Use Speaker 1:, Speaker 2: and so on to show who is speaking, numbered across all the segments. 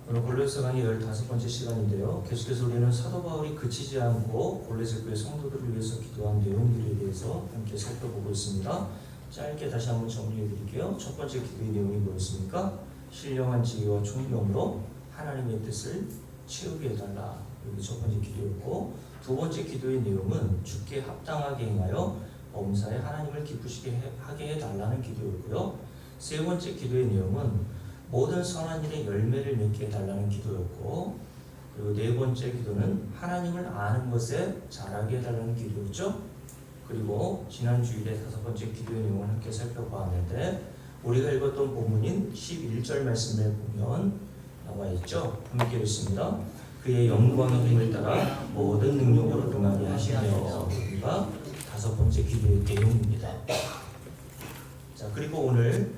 Speaker 1: 오늘 골로새 강의 15번째 시간인데요. 계속해서 우리는 사도 바울이 그치지 않고 골로새 교회 성도들을 위해서 기도한 내용들에 대해서 함께 살펴보고 있습니다. 짧게 다시 한번 정리해 드릴게요. 첫 번째 기도의 내용이 뭐였습니까? 신령한 지혜와 총명으로 하나님의 뜻을 채우게 해달라. 이게 첫 번째 기도였고, 두 번째 기도의 내용은 주께 합당하게 행하여 범사에 하나님을 기쁘시게 하게 해달라는 기도였고요. 세 번째 기도의 내용은 모든 선한 일의 열매를 맺게 해달라는 기도였고, 그리고 네 번째 기도는 하나님을 아는 것에 자라게 해달라는 기도였죠. 그리고 지난 주일에 다섯 번째 기도의 내용을 함께 살펴봤는데, 우리가 읽었던 본문인 11절 말씀에 보면 나와 있죠. 함께 읽습니다. 그의 영광의 힘을 따라 모든 능력으로 능하게 하시며, 우리가 다섯 번째 기도의 내용입니다. 자, 그리고 오늘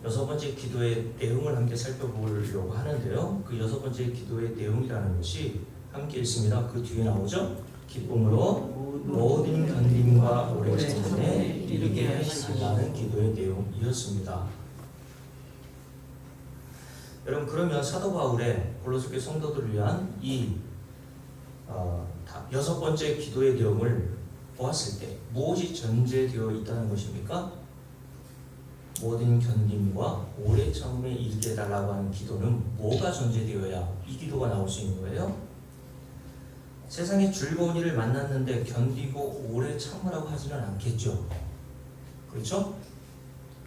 Speaker 1: 여섯 번째 기도의 내용을 함께 살펴보려고 하는데요. 그 여섯 번째 기도의 내용이라는 것이 함께 읽습니다. 그 뒤에 나오죠. 기쁨으로 모든 견딤과 오래 참음에 이르게 하시라는 기도의 내용이었습니다. 여러분, 그러면 사도 바울의 골로새 교회 성도들을 위한 이 여섯 번째 기도의 내용을 보았을 때 무엇이 전제되어 있다는 것입니까? 모든 견딤과 오래 참음에 이르게 해달라고 하는 기도는 뭐가 전제되어야 이 기도가 나올 수 있는 거예요? 세상에 즐거운 일을 만났는데 견디고 오래 참으라고 하지는 않겠죠. 그렇죠?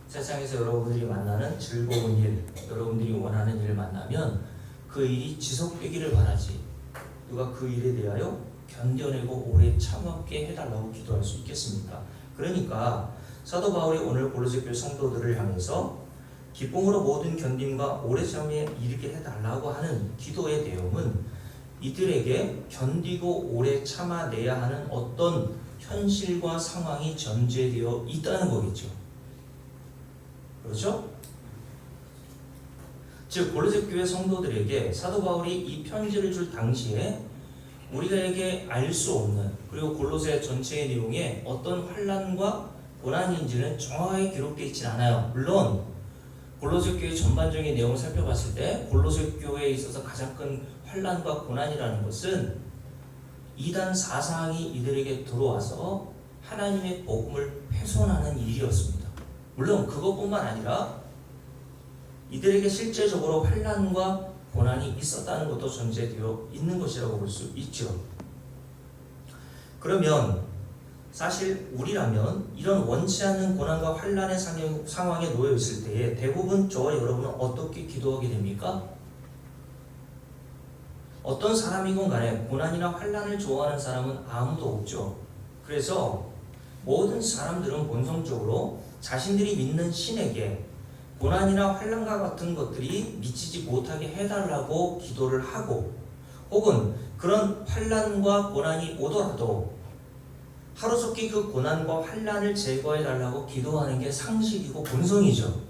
Speaker 1: 세상에서 여러분들이 만나는 즐거운 일, 여러분들이 원하는 일을 만나면 그 일이 지속되기를 바라지, 누가 그 일에 대하여 견뎌내고 오래 참게 해달라고 기도할 수 있겠습니까? 그러니까 사도 바울이 오늘 골로새 교회 성도들을 향해서 기쁨으로 모든 견딤과 오래 참음에 이르게 해달라고 하는 기도의 내용은 이들에게 견디고 오래 참아내야 하는 어떤 현실과 상황이 전제되어 있다는 거겠죠. 그렇죠? 즉 골로새 교회 성도들에게 사도 바울이 이 편지를 줄 당시에 우리가에게 알 수 없는, 그리고 골로새 전체의 내용에 어떤 환난과 고난인지는 정확하게 기록되어 있지 않아요. 물론 골로새 교회 전반적인 내용을 살펴봤을 때 골로새 교회에 있어서 가장 큰 환난과 고난이라는 것은 이단 사상이 이들에게 들어와서 하나님의 복음을 훼손하는 일이었습니다. 물론 그것뿐만 아니라 이들에게 실제적으로 환난과 고난이 있었다는 것도 전제되어 있는 것이라고 볼 수 있죠. 그러면 사실 우리라면 이런 원치 않는 고난과 환난의 상황에 놓여 있을 때에 대부분 저와 여러분은 어떻게 기도하게 됩니까? 어떤 사람이건 간에 고난이나 환난을 좋아하는 사람은 아무도 없죠. 그래서 모든 사람들은 본성적으로 자신들이 믿는 신에게 고난이나 환난과 같은 것들이 미치지 못하게 해달라고 기도를 하고, 혹은 그런 환난과 고난이 오더라도 하루속히 그 고난과 환난을 제거해달라고 기도하는 게 상식이고 본성이죠.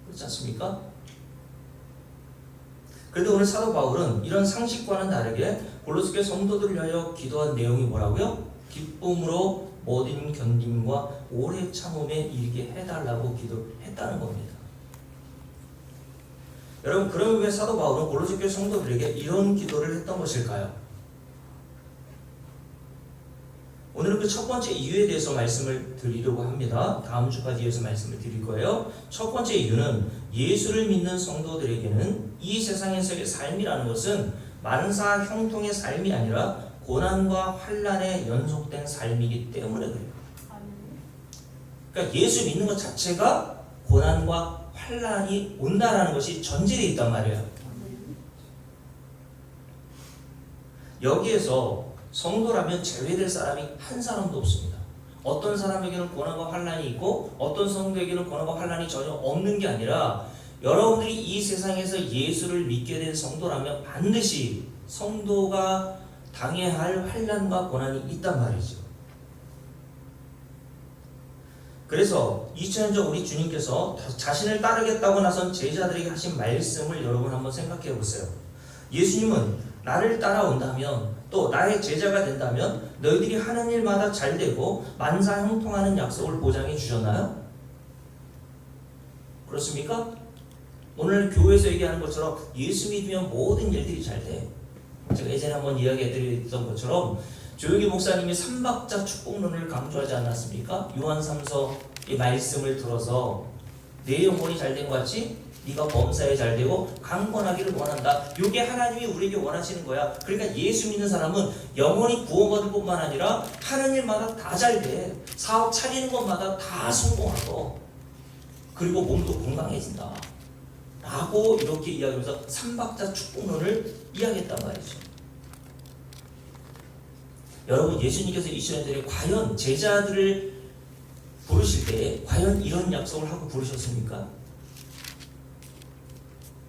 Speaker 1: 그렇지 않습니까? 그런데 오늘 사도 바울은 이런 상식과는 다르게 골로새 교회 성도들을 위하여 기도한 내용이 뭐라고요? 기쁨으로 모든 견딤과 오래 참음에 이르게 해달라고 기도했다는 겁니다. 여러분, 그러면 왜 사도 바울은 골로새 교회 성도들에게 이런 기도를 했던 것일까요? 오늘은 그 첫 번째 이유에 대해서 말씀을 드리려고 합니다. 다음 주까지 이어서 말씀을 드릴 거예요. 첫 번째 이유는 예수를 믿는 성도들에게는 이 세상에서의 삶이라는 것은 만사 형통의 삶이 아니라 고난과 환난에 연속된 삶이기 때문에 그래요. 그러니까 예수 믿는 것 자체가 고난과 환난이 온다라는 것이 전제되어 있단 말이에요. 여기에서 성도라면 제외될 사람이 한 사람도 없습니다. 어떤 사람에게는 고난과 환난이 있고 어떤 성도에게는 고난과 환난이 전혀 없는 게 아니라 여러분들이 이 세상에서 예수를 믿게 된 성도라면 반드시 성도가 당해야 할 환난과 고난이 있단 말이죠. 그래서 2000년 전 우리 주님께서 자신을 따르겠다고 나선 제자들에게 하신 말씀을 여러분 한번 생각해 보세요. 예수님은 나를 따라온다면, 또 나의 제자가 된다면 너희들이 하는 일마다 잘되고 만사 형통하는 약속을 보장해 주셨나요? 그렇습니까? 오늘 교회에서 얘기하는 것처럼 예수 믿으면 모든 일들이 잘 돼. 제가 예전에 한번 이야기해드렸던 것처럼 조용기 목사님이 삼박자 축복론을 강조하지 않았습니까? 요한 3서의 말씀을 들어서 내 영혼이 잘된 것 같이 네가 범사에 잘되고 강건하기를 원한다. 이게 하나님이 우리에게 원하시는 거야. 그러니까 예수 믿는 사람은 영원히 구원받을 뿐만 아니라 하는 일마다 다 잘돼. 사업 차리는 것마다 다 성공하고 그리고 몸도 건강해진다 라고 이렇게 이야기하면서 삼박자 축복론을 이야기했단 말이죠. 여러분, 예수님께서 이 시간에 과연 제자들을 부르실 때 과연 이런 약속을 하고 부르셨습니까?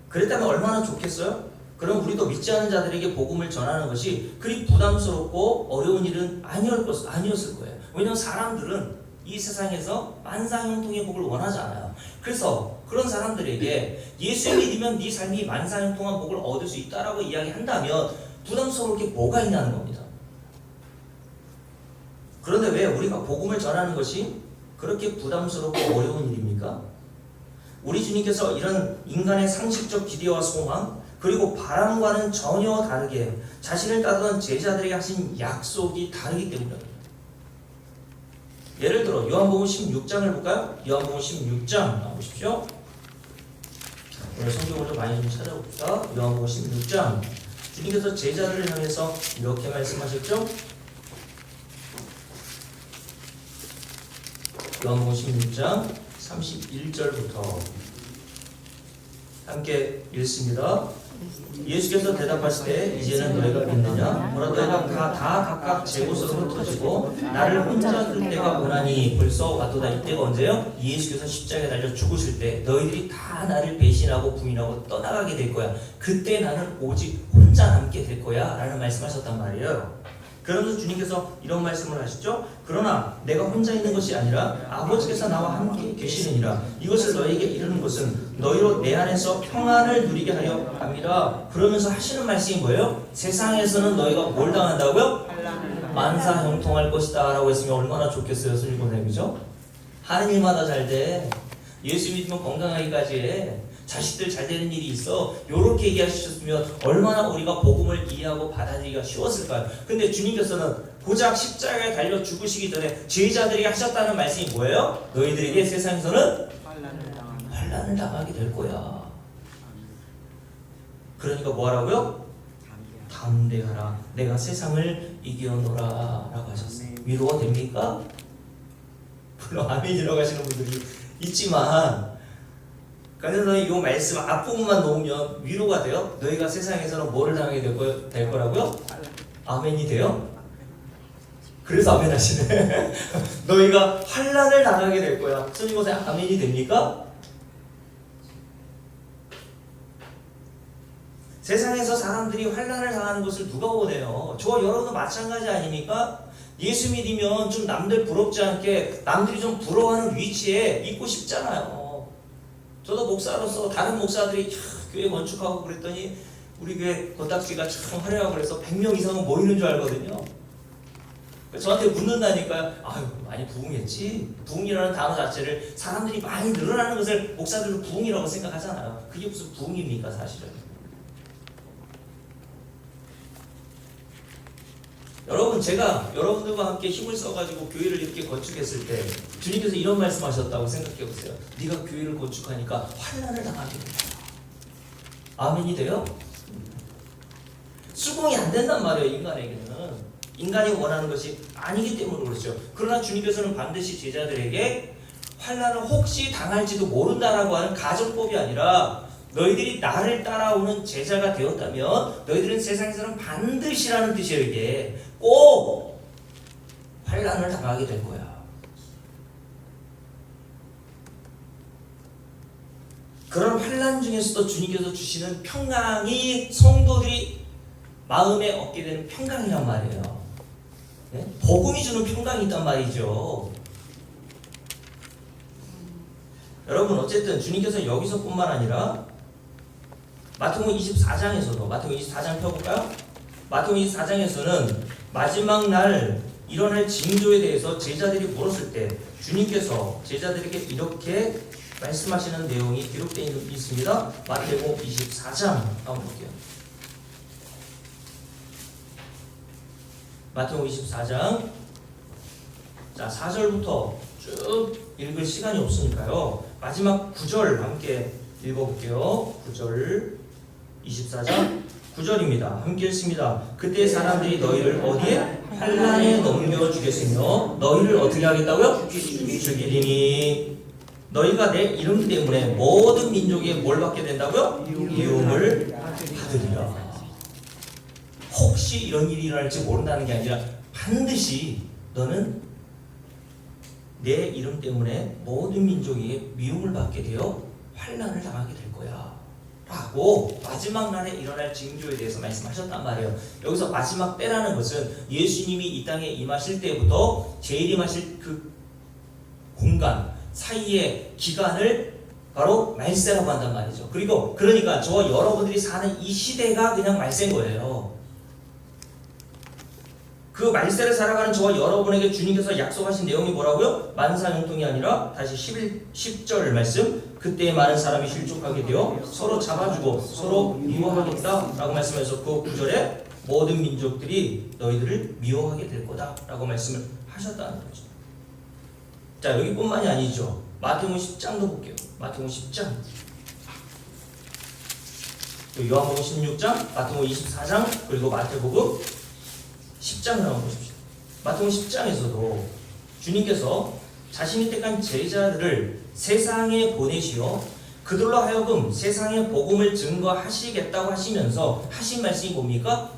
Speaker 1: 그랬다면 얼마나 좋겠어요? 그럼 우리도 믿지 않은 자들에게 복음을 전하는 것이 그리 부담스럽고 어려운 일은 아니었을 거예요. 왜냐하면 사람들은 이 세상에서 만사형통의 복을 원하지 않아요. 그래서 그런 사람들에게 예수 믿으면 네 삶이 만사형통한 복을 얻을 수 있다라고 이야기한다면 부담스러울 게 뭐가 있냐는 겁니다. 그런데 왜 우리가 복음을 전하는 것이 그렇게 부담스럽고 어려운 일입니까? 우리 주님께서 이런 인간의 상식적 기대와 소망 그리고 바람과는 전혀 다르게 자신을 따르던 제자들에게 하신 약속이 다르기 때문입니다. 예를 들어 요한복음 16장을 볼까요? 요한복음 16장 나오십시오. 오늘 성경을 좀 많이 좀 찾아봅시다. 요한복음 16장 주님께서 제자들을 향해서 이렇게 말씀하셨죠? 요한복음 16장 31절부터 함께 읽습니다. 예수께서 대답하실 때 이제는 너희가 믿느냐? 보라 너희가 다 각각 제 곳으로 흩어지고 나를 혼자 둘 때가 오나니 벌써 왔도다. 이때가 언제요? 예수께서 십자가에 달려 죽으실 때 너희들이 다 나를 배신하고 부인하고 떠나가게 될 거야. 그때 나는 오직 혼자 남게 될 거야 라는 말씀하셨단 말이에요. 그러면서 주님께서 이런 말씀을 하시죠. 그러나 내가 혼자 있는 것이 아니라 아버지께서 나와 함께 계시느니라. 이것을 너희에게 이르는 것은 너희로 내 안에서 평안을 누리게 하려 합니다. 그러면서 하시는 말씀이 뭐예요? 세상에서는 너희가 뭘 당한다고요? 만사형통할 것이다 라고 했으면 얼마나 좋겠어요. 순리보내 그죠? 하는 일마다 잘 돼. 예수 믿으면 건강하기까지 해. 자식들 잘 되는 일이 있어. 요렇게 얘기하셨으면 얼마나 우리가 복음을 이해하고 받아들이기가 쉬웠을까요? 근데 주님께서는 고작 십자가에 달려 죽으시기 전에 제자들에게 하셨다는 말씀이 뭐예요? 너희들에게 세상에서는 환난을 당하게 될 거야. 그러니까 뭐 하라고요? 담대하라. 내가 세상을 이겨노라 라고 하셨어요. 위로가 됩니까? 물론 아멘이라고 하시는 분들이 있지만 그래서 이 말씀 앞부분만 놓으면 위로가 돼요? 너희가 세상에서는 뭐를 당하게 될 거라고요? 아멘이 돼요? 그래서 아멘 하시네. 너희가 환난을 당하게 될 거야. 선생님 아멘이 됩니까? 세상에서 사람들이 환난을 당하는 것을 누가 원해요? 저와 여러분도 마찬가지 아닙니까? 예수 믿으면 좀 남들 부럽지 않게 남들이 좀 부러워하는 위치에 있고 싶잖아요. 저도 목사로서 다른 목사들이 교회 건축하고 그랬더니 우리 교회 건축지가 참 화려하고 그래서 100명 이상은 모이는 줄 알거든요. 저한테 묻는다니까요. 아유 많이 부흥했지. 부흥이라는 단어 자체를 사람들이 많이 늘어나는 것을 목사들도 부흥이라고 생각하잖아요. 그게 무슨 부흥입니까 사실은. 여러분 제가 여러분들과 함께 힘을 써가지고 교회를 이렇게 건축했을 때 주님께서 이런 말씀하셨다고 생각해보세요. 네가 교회를 건축하니까 환난을 당하게 된다. 아멘이 돼요? 수긍이 안 된단 말이에요. 인간에게는. 인간이 원하는 것이 아니기 때문에 그렇죠. 그러나 주님께서는 반드시 제자들에게 환난을 혹시 당할지도 모른다라고 하는 가정법이 아니라 너희들이 나를 따라오는 제자가 되었다면 너희들은 세상에서는 반드시라는 뜻이에요. 이게 꼭 환난을 당하게 될 거야. 그런 환난 중에서도 주님께서 주시는 평강이 성도들이 마음에 얻게 되는 평강이란 말이에요. 네? 복음이 주는 평강이 있단 말이죠. 여러분 어쨌든 주님께서 여기서뿐만 아니라 마태복음 24장에서도 마태복음 24장 펴볼까요? 마태복음 24장에서는 마지막 날 일어날 징조에 대해서 제자들이 물었을 때 주님께서 제자들에게 이렇게 말씀하시는 내용이 기록되어 있습니다. 마태복음 24장 한번 볼게요. 마태복음 24장 자 4절부터 쭉 읽을 시간이 없으니까요. 마지막 9절 함께 읽어볼게요. 9절 24장 9절입니다. 함께 읽습니다. 그때 사람들이 너희를 어디에? 환난에 넘겨주겠으며 너희를 어떻게 하겠다고요? 죽이리니 너희가 내 이름 때문에 모든 민족에 뭘 받게 된다고요? 미움을 받으리라. 혹시 이런 일이 일어날지 모른다는 게 아니라 반드시 너는 내 이름 때문에 모든 민족에게 미움을 받게 되어 환난을 당하게 될 거야 라고 마지막 날에 일어날 징조에 대해서 말씀하셨단 말이에요. 여기서 마지막 때라는 것은 예수님이 이 땅에 임하실 때부터 재림하실 그 공간 사이의 기간을 바로 말세라고 한단 말이죠. 그리고 그러니까 저와 여러분들이 사는 이 시대가 그냥 말세인 거예요. 그 말세를 살아가는 저와 여러분에게 주님께서 약속하신 내용이 뭐라고요? 만사형통이 아니라 다시 10절 말씀 그때 많은 사람이 실족하게 되어 서로 잡아주고 서로 미워하겠다 라고 말씀해서 그 9절에 모든 민족들이 너희들을 미워하게 될 거다 라고 말씀을 하셨다는 거죠. 자 여기뿐만이 아니죠. 마태복음 10장도 볼게요. 마태복음 10장 요한복음 16장 마태복음 24장 그리고 마태복음 10장을 한번 보십시오. 마태복음 10장에서도 주님께서 자신이 택한 제자들을 세상에 보내시어 그들로 하여금 세상의 복음을 증거하시겠다고 하시면서 하신 말씀이 뭡니까?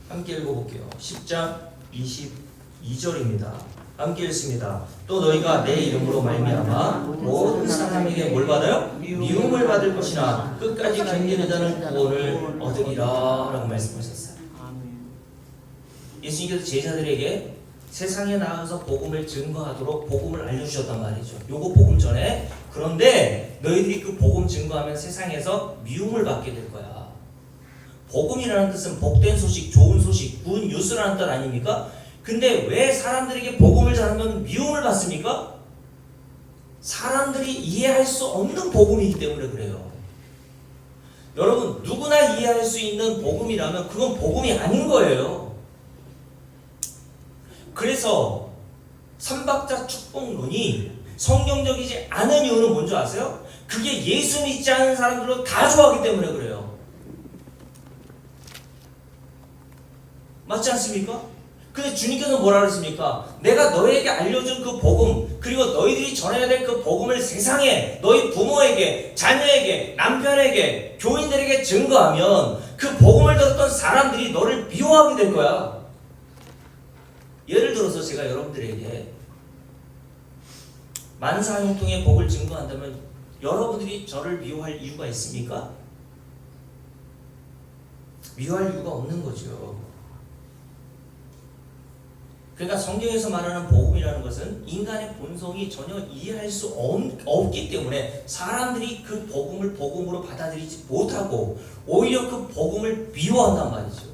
Speaker 1: 함께 읽어볼게요. 10장 22절입니다. 함께 읽습니다. 또 너희가 내 이름으로 말미암아 모든 사람에게 뭘 받아요? 미움을 받을 것이나 끝까지 견디는 자는 구원을 얻으리라 라고 말씀하셨어요. 예수님께서 제자들에게 세상에 나가서 복음을 증거하도록 복음을 알려주셨단 말이죠. 요거 복음 전에. 그런데 너희들이 그 복음 증거하면 세상에서 미움을 받게 될 거야. 복음이라는 뜻은 복된 소식, 좋은 소식, 굿 뉴스라는 뜻 아닙니까? 근데 왜 사람들에게 복음을 전하면 미움을 받습니까? 사람들이 이해할 수 없는 복음이기 때문에 그래요. 여러분 누구나 이해할 수 있는 복음이라면 그건 복음이 아닌 거예요. 그래서 삼박자 축복론이 성경적이지 않은 이유는 뭔지 아세요? 그게 예수 믿지 않은 사람들로 다 좋아하기 때문에 그래요. 맞지 않습니까? 근데 주님께서 뭐라 그랬습니까? 내가 너희에게 알려준 그 복음 그리고 너희들이 전해야 될 그 복음을 세상에 너희 부모에게 자녀에게 남편에게 교인들에게 증거하면 그 복음을 들었던 사람들이 너를 미워하게 될 거야. 예를 들어서 제가 여러분들에게 만사형통의 복을 증거한다면 여러분들이 저를 미워할 이유가 있습니까? 미워할 이유가 없는 거죠. 그러니까 성경에서 말하는 복음이라는 것은 인간의 본성이 전혀 이해할 수 없기 때문에 사람들이 그 복음을 복음으로 받아들이지 못하고 오히려 그 복음을 미워한단 말이죠.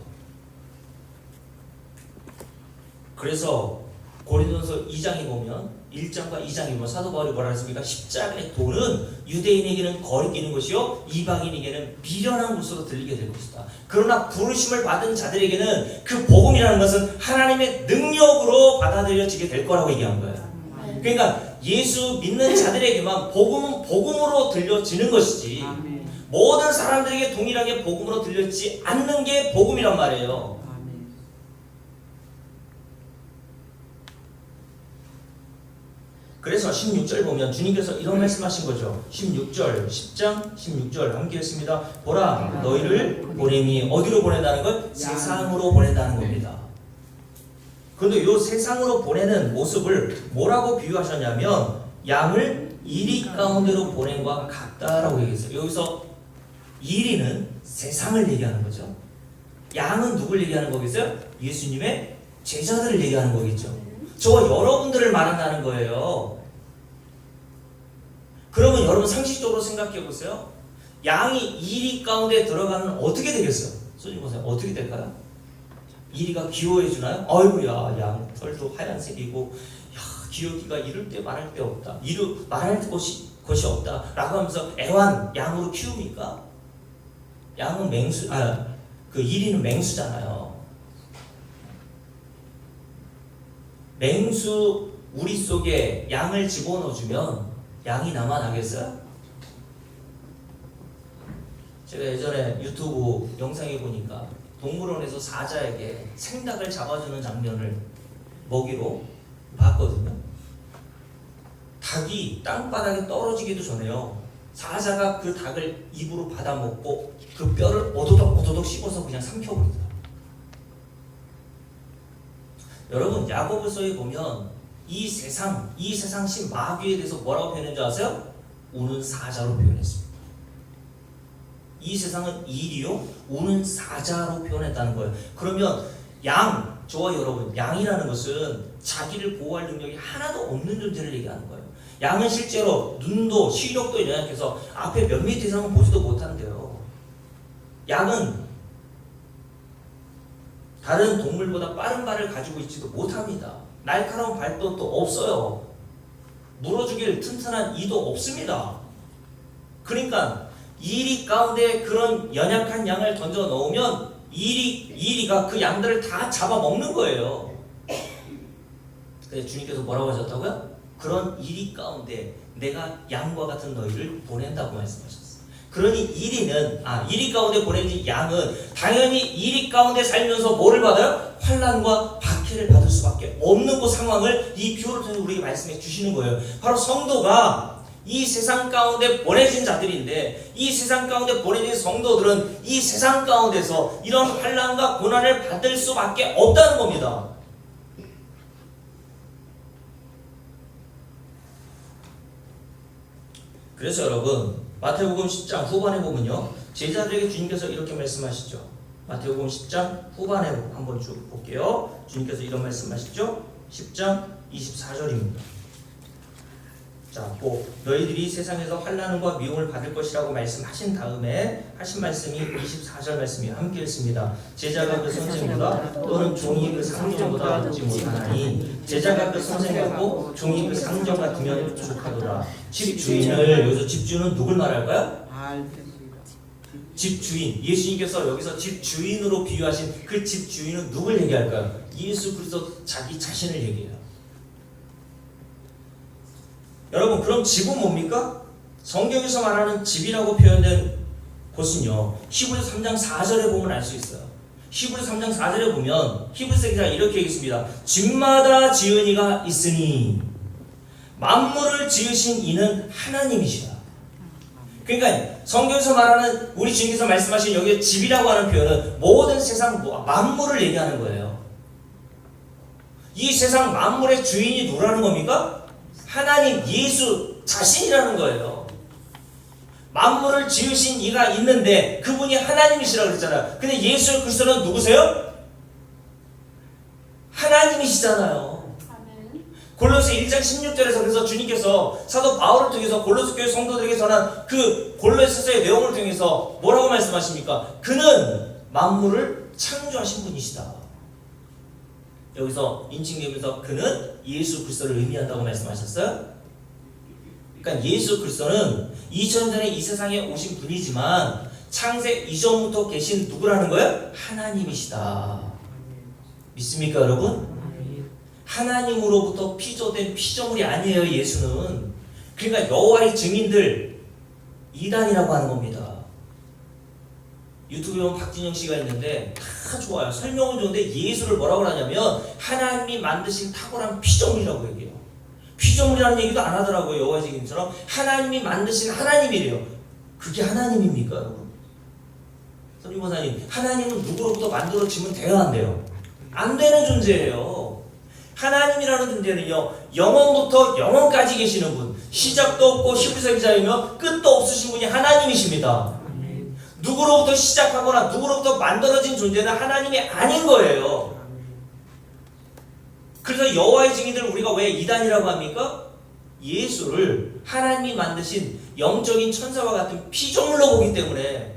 Speaker 1: 그래서 고린도서 2장에 보면 1장과 2장에 보면 사도 바울이 뭐라 했습니까? 십자가의 도는 유대인에게는 거리끼는 것이요 이방인에게는 미련한 것으로 들리게 될 것이다. 그러나 부르심을 받은 자들에게는 그 복음이라는 것은 하나님의 능력으로 받아들여지게 될 거라고 얘기한 거예요. 그러니까 예수 믿는 자들에게만 복음은 복음으로 들려지는 것이지 모든 사람들에게 동일하게 복음으로 들려지지 않는 게 복음이란 말이에요. 그래서 16절 보면 주님께서 이런 말씀하신 거죠. 16절 10장 16절 함께 했습니다. 보라 너희를 보냄이 어디로 보낸다는 것? 세상으로 보낸다는 겁니다. 그런데 이 세상으로 보내는 모습을 뭐라고 비유하셨냐면 양을 이리 가운데로 보낸 것과 같다라고 얘기했어요. 여기서 이리는 세상을 얘기하는 거죠. 양은 누굴 얘기하는 거겠어요? 예수님의 제자들을 얘기하는 거겠죠. 저와 여러분들을 말한다는 거예요. 그러면 여러분 상식적으로 생각해 보세요. 양이 이리 가운데 들어가면 어떻게 되겠어요? 손님 보세요. 어떻게 될까요? 이리가 귀여워해 주나요? 아이고야 양 털도 하얀색이고 야 기러기가 이럴 때 말할 데 없다. 말할 곳이 것이 없다라고 하면서 애완 양으로 키웁니까? 양은 그 이리는 맹수잖아요. 맹수 우리 속에 양을 집어넣어주면 양이 남아나겠어요? 제가 예전에 유튜브 영상에 보니까 동물원에서 사자에게 생닭을 잡아주는 장면을 먹이로 봤거든요. 닭이 땅바닥에 떨어지기도 전에요. 사자가 그 닭을 입으로 받아먹고 그 뼈를 오도독 씹어서 그냥 삼켜버리더라. 여러분, 야고보서에 보면 이 세상 신 마귀에 대해서 뭐라고 표현한 줄 아세요? 우는 사자로 표현했습니다. 이 세상은 이리요 우는 사자로 표현했다는 거예요. 그러면 저와 여러분, 양이라는 것은 자기를 보호할 능력이 하나도 없는 존재를 얘기하는 거예요. 양은 실제로 눈도 시력도 연약해서 앞에 몇 미터 이상은 보지도 못한대요. 양은 다른 동물보다 빠른 발을 가지고 있지도 못합니다. 날카로운 발도 또 없어요. 물어주길 튼튼한 이도 없습니다. 그러니까 이리 가운데 그런 연약한 양을 던져 넣으면 이리가 그 양들을 다 잡아먹는 거예요. 그래서 주님께서 뭐라고 하셨다고요? 그런 이리 가운데 내가 양과 같은 너희를 보낸다고 말씀하셨어요. 그러니 이리 가운데 보내진 양은 당연히 이리 가운데 살면서 뭐를 받아요? 환난과 박해를 받을 수밖에 없는 그 상황을 이 비유를 통해 우리에게 말씀해 주시는 거예요. 바로 성도가 이 세상 가운데 보내진 자들인데, 이 세상 가운데 보내진 성도들은 이 세상 가운데서 이런 환난과 고난을 받을 수밖에 없다는 겁니다. 그래서 여러분, 마태복음 10장 후반에 보면요, 제자들에게 주님께서 이렇게 말씀하시죠. 마태복음 10장 후반에 한번 쭉 볼게요. 주님께서 이런 말씀하시죠. 10장 24절입니다. 자, 너희들이 세상에서 환난과 미움을 받을 것이라고 말씀하신 다음에 하신 말씀이 24절 말씀이 함께 읽습니다. 제자가 그 선생보다 또는 종이 그 상전보다 얻지 못하나니 제자가 그 선생이었고 종이 그 상전 같으면 족하도다. 집주인을, 여기서 집주인은 누굴 말할까요? 집주인. 예수님께서 여기서 집주인으로 비유하신 그 집주인은 누굴 얘기할까요? 예수 그리스도 자기 자신을 얘기해요. 여러분, 그럼 집은 뭡니까? 성경에서 말하는 집이라고 표현된 곳은요, 히브리서 3장 4절에 보면 알 수 있어요. 히브리서 3장 4절에 보면 히브리서 기자가 이렇게 얘기했습니다. 집마다 지은 이가 있으니 만물을 지으신 이는 하나님이시다. 그러니까 성경에서 말하는, 우리 주님께서 말씀하신 여기에 집이라고 하는 표현은 모든 세상 만물을 얘기하는 거예요. 이 세상 만물의 주인이 누구라는 겁니까? 하나님, 예수 자신이라는 거예요. 만물을 지으신 이가 있는데 그분이 하나님이시라고 그랬잖아요. 근데 예수 그리스도는 누구세요? 하나님이시잖아요. 골로새 1장 16절에서 그래서 주님께서 사도 바울을 통해서 골로새 교회 성도들에게 전한 그 골로새서의 내용을 통해서 뭐라고 말씀하십니까? 그는 만물을 창조하신 분이시다. 여기서 인칭되면서 그는 예수 그리스도를 의미한다고 말씀하셨어요. 그러니까 예수 그리스도는 2000년 전에 이 세상에 오신 분이지만 창세 이전부터 계신 누구라는 거예요? 하나님이시다. 믿습니까, 여러분? 하나님으로부터 피조된 피조물이 아니에요, 예수는. 그러니까 여호와의 증인들 이단이라고 하는 겁니다. 유튜브에 보면 박진영 씨가 있는데 다 좋아요. 설명은 좋은데 예수를 뭐라고 하냐면 하나님이 만드신 탁월한 피조물이라고 얘기해요. 피조물이라는 얘기도 안 하더라고요. 여호와의 증인처럼 하나님이 만드신 하나님이래요. 그게 하나님입니까, 여러분? 선임보사님, 하나님은 누구로부터 만들어지면 돼야 안 돼요? 안 되는 존재예요. 하나님이라는 존재는요, 영원부터 영원까지 계시는 분, 시작도 없고 히브리서 기자이며 끝도 없으신 분이 하나님이십니다. 누구로부터 시작하거나 누구로부터 만들어진 존재는 하나님이 아닌 거예요. 그래서 여호와의 증인들 우리가 왜 이단이라고 합니까? 예수를 하나님이 만드신 영적인 천사와 같은 피조물로 보기 때문에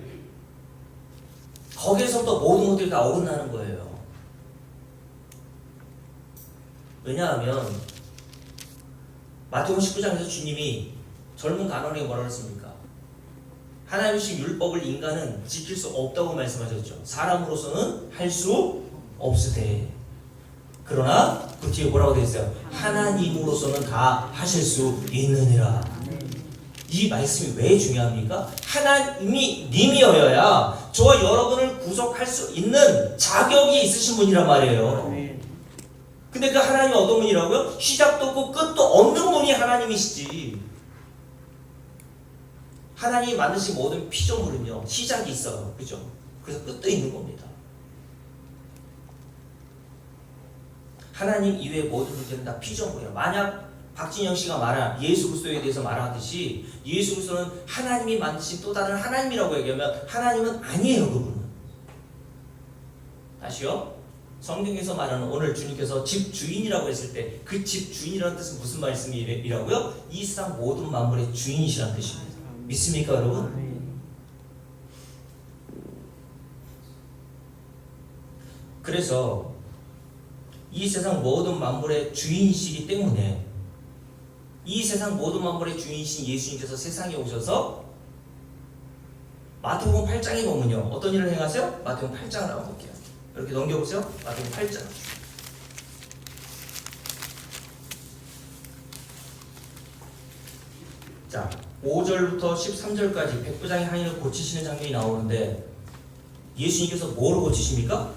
Speaker 1: 거기에서부터 모든 것들이 다 어긋나는 거예요. 왜냐하면 마태복음 19장에서 주님이 젊은 간원에게 뭐라 그랬습니까? 하나님 주신 율법을 인간은 지킬 수 없다고 말씀하셨죠. 사람으로서는 할 수 없으되. 그러나 그 뒤에 뭐라고 되어 있어요? 하나님으로서는 다 하실 수 있느니라. 이 말씀이 왜 중요합니까? 하나님이 님이어야 저와 여러분을 구속할 수 있는 자격이 있으신 분이란 말이에요. 근데 그 하나님이 어떤 분이라고요? 시작도 없고 끝도 없는 분이 하나님이시지. 하나님이 만드신 모든 피조물은요 시작이 있어요. 그죠? 그래서 끝도 있는 겁니다. 하나님 이외의 모든 존재는 다 피조물이에요. 만약 박진영 씨가 말한 예수 그리스도에 대해서 말하듯이 예수 그리스도는 하나님이 만드신 또 다른 하나님이라고 얘기하면 하나님은 아니에요. 그분은. 다시요. 성경에서 말하는 오늘 주님께서 집 주인이라고 했을 때 그 집 주인이라는 뜻은 무슨 말씀이라고요? 이 세상 모든 만물의 주인이시라는 뜻입니다. 믿습니까 여러분? 그래서 이 세상 모든 만물의 주인이시기 때문에 이 세상 모든 만물의 주인이신 예수님께서 세상에 오셔서 마태복음 8장에 보면요 어떤 일을 행하세요? 마태복음 8장을 한번 볼게요. 이렇게 넘겨보세요. 마태복음 8장. 자 5절부터 13절까지 백부장의 한인을 고치시는 장면이 나오는데 예수님께서 뭐로 고치십니까?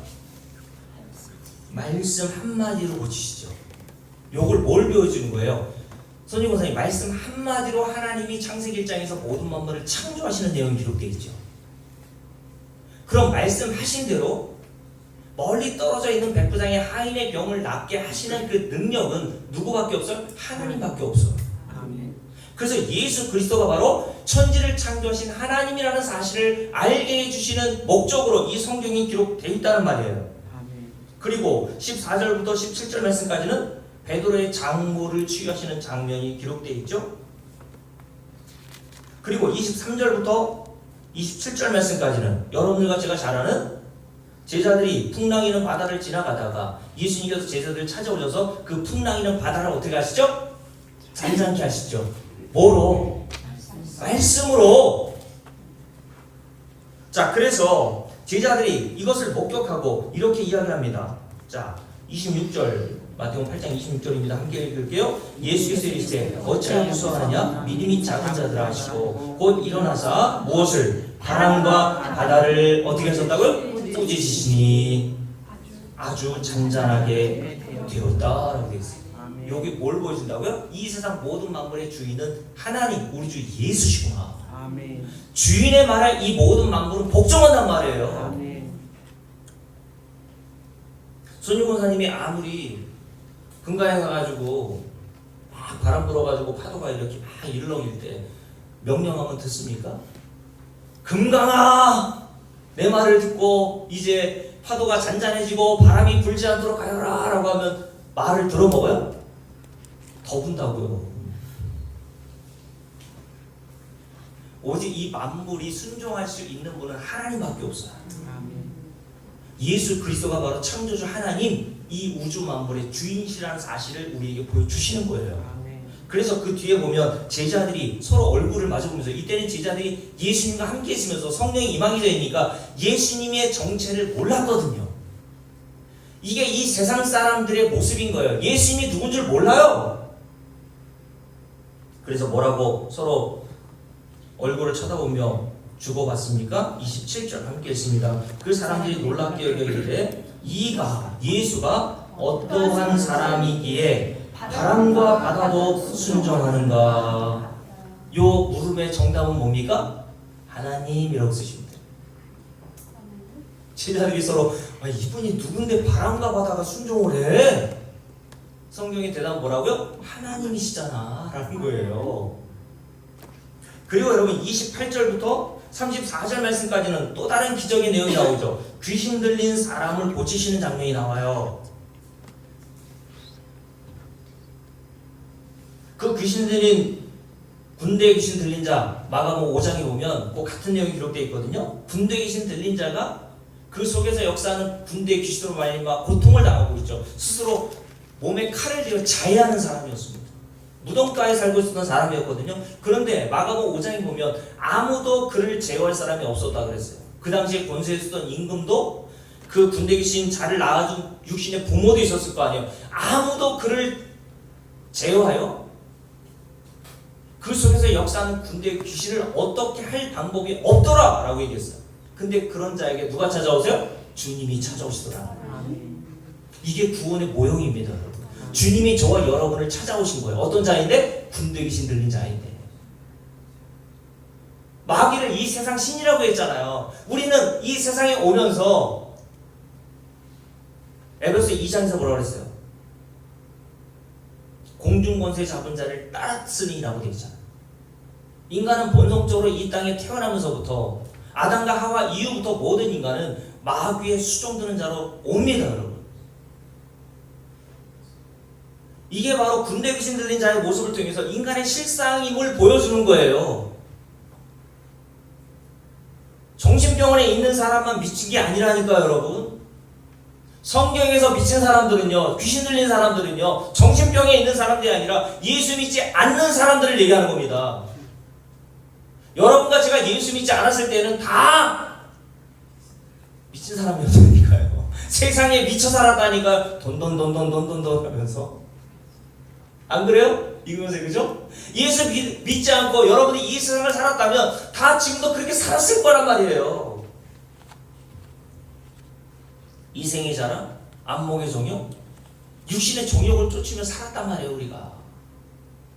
Speaker 1: 말씀 한마디로 고치시죠. 요걸 뭘 배워주는 거예요? 선임 권사님, 말씀 한마디로 하나님이 창세기 1장에서 모든 만물을 창조하시는 내용이 기록되어 있죠. 그럼 말씀하신 대로 멀리 떨어져 있는 백부장의 하인의 병을 낫게 하시는 그 능력은 누구밖에 없어요? 하나님밖에 없어요. 그래서 예수 그리스도가 바로 천지를 창조하신 하나님이라는 사실을 알게 해주시는 목적으로 이 성경이 기록되어 있다는 말이에요. 그리고 14절부터 17절 말씀까지는 베드로의 장모를 치유하시는 장면이 기록되어 있죠. 그리고 23절부터 27절 말씀까지는 여러분들과 제가 잘 아는 제자들이 풍랑이는 바다를 지나가다가 예수님께서 제자들을 찾아오셔서 그 풍랑이는 바다를 어떻게 하시죠? 잔잔케 하시죠. 뭐로? 말씀으로. 자, 그래서 제자들이 이것을 목격하고 이렇게 이야기합니다. 자, 26절 마태복음 8장 26절입니다. 함께 읽을게요. 예수께서 이르시되 어찌하여 무서워하느냐? 믿음이 작은 자들아 하시고 곧 일어나사 무엇을? 바람과 바다를 어떻게 하셨다고요? 꾸짖으시니 아주 잔잔하게 되었다라고 되어 있어요. 여기 뭘 보여준다고요? 이 세상 모든 만물의 주인은 하나님, 우리 주 예수시구나. 아멘. 주인의 말에 이 모든 만물은 복종한단 말이에요. 아멘. 손유 권사님이 아무리 금강에 가가지고 막 바람 불어가지고 파도가 이렇게 막 일렁일 때 명령하면 듣습니까? 금강아, 내 말을 듣고 이제 파도가 잔잔해지고 바람이 불지 않도록 하여라 라고 하면 말을 들어먹어요? 더 분다고요. 오직 이 만물이 순종할 수 있는 분은 하나님밖에 없어요. 예수 그리스도가 바로 창조주 하나님, 이 우주 만물의 주인이시라는 사실을 우리에게 보여주시는 거예요. 그래서 그 뒤에 보면 제자들이 서로 얼굴을 마주보면서, 이때는 제자들이 예수님과 함께 있으면서 성령이 임하기 전이니까 예수님의 정체를 몰랐거든요. 이게 이 세상 사람들의 모습인 거예요. 예수님이 누군 줄 몰라요. 그래서 뭐라고 서로 얼굴을 쳐다보며 주고받습니까? 27절 함께 읽습니다. 그 사람들이 놀랍게 여겨 이르되 이가 예수가 어떠한 사람이기에 바람과 바다도 순종하는가? 요 물음의 정답은 뭡니까? 하나님이라고 쓰십니다. 제자들이 서로 이분이 누군데 바람과 바다가 순종을 해? 성경의 대답은 뭐라고요? 하나님이시잖아 라는 거예요. 그리고 여러분 28절부터 34절 말씀까지는 또 다른 기적의 내용이 나오죠. 귀신 들린 사람을 고치시는 장면이 나와요. 그 귀신 들린, 군대 귀신 들린 자, 마가복음 5장에 보면 그 같은 내용이 기록되어 있거든요. 군대 귀신 들린 자가 그 속에서 역사하는 군대 귀신으로 말미암아 고통을 당하고 있죠. 스스로 몸에 칼을 들여 자해하는 사람이었습니다. 무덤가에 살고 있었던 사람이었거든요. 그런데 마가복음 5장에 보면 아무도 그를 제어할 사람이 없었다 그랬어요. 그 당시에 권세에 있었던 임금도 그 군대 귀신 자를 낳아준 육신의 부모도 있었을 거 아니에요. 아무도 그를 제어하여 그 속에서 역사하는 군대 귀신을 어떻게 할 방법이 없더라 라고 얘기했어요. 근데 그런 자에게 누가 찾아오세요? 주님이 찾아오시더라. 이게 구원의 모형입니다. 주님이 저와 여러분을 찾아오신 거예요. 어떤 자인데? 군대 귀신 들린 자인데. 마귀를 이 세상 신이라고 했잖아요. 우리는 이 세상에 오면서 에베소 2장에서 뭐라고 그랬어요? 공중권세 잡은 자를 따랐으니라고 되어 있잖아요. 인간은 본성적으로 이 땅에 태어나면서부터 아담과 하와 이후부터 모든 인간은 마귀의 수종드는 자로 옵니다, 여러분. 이게 바로 군대 귀신 들린 자의 모습을 통해서 인간의 실상임을 보여주는 거예요. 정신병원에 있는 사람만 미친 게 아니라니까요, 여러분. 성경에서 미친 사람들은요, 귀신 들린 사람들은요, 정신병에 있는 사람들이 아니라 예수 믿지 않는 사람들을 얘기하는 겁니다. 여러분과 제가 예수 믿지 않았을 때는 다 미친 사람이었으니까요. 세상에 미쳐 살았다니까 돈돈돈돈돈돈돈 하면서. 안 그래요? 이거면서 그죠? 예수 믿지 않고 여러분이 이 세상을 살았다면 다 지금도 그렇게 살았을 거란 말이에요. 이생의 자랑, 안목의 정욕, 육신의 정욕을 쫓으며 살았단 말이에요, 우리가.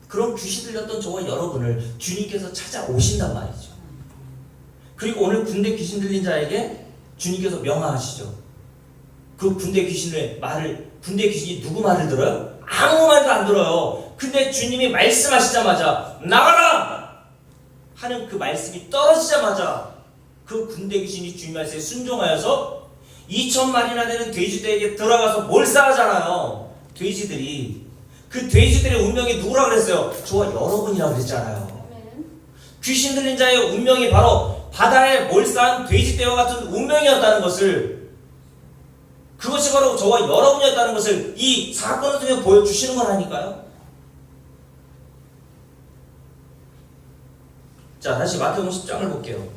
Speaker 1: 그런 귀신 들렸던 저와 여러분을 주님께서 찾아오신단 말이죠. 그리고 오늘 군대 귀신 들린 자에게 주님께서 명하시죠. 그 군대 귀신이 누구 말을 들어요? 아무 말도 안 들어요. 근데 주님이 말씀하시자마자 나가라! 하는 그 말씀이 떨어지자마자 그 군대 귀신이 주님 말씀에 순종하여서 2,000마리나 되는 돼지들에게 들어가서 몰살하잖아요. 돼지들이. 그 돼지들의 운명이 누구라고 그랬어요? 저와 여러분이라고 그랬잖아요. 귀신 들린 자의 운명이 바로 바다에 몰살한 돼지떼와 같은 운명이었다는 것을, 그것이 바로 저와 여러분이었다는 것을 이 사건을 통해 보여주시는 거라니까요. 자, 다시 마태복음 10장을 볼게요.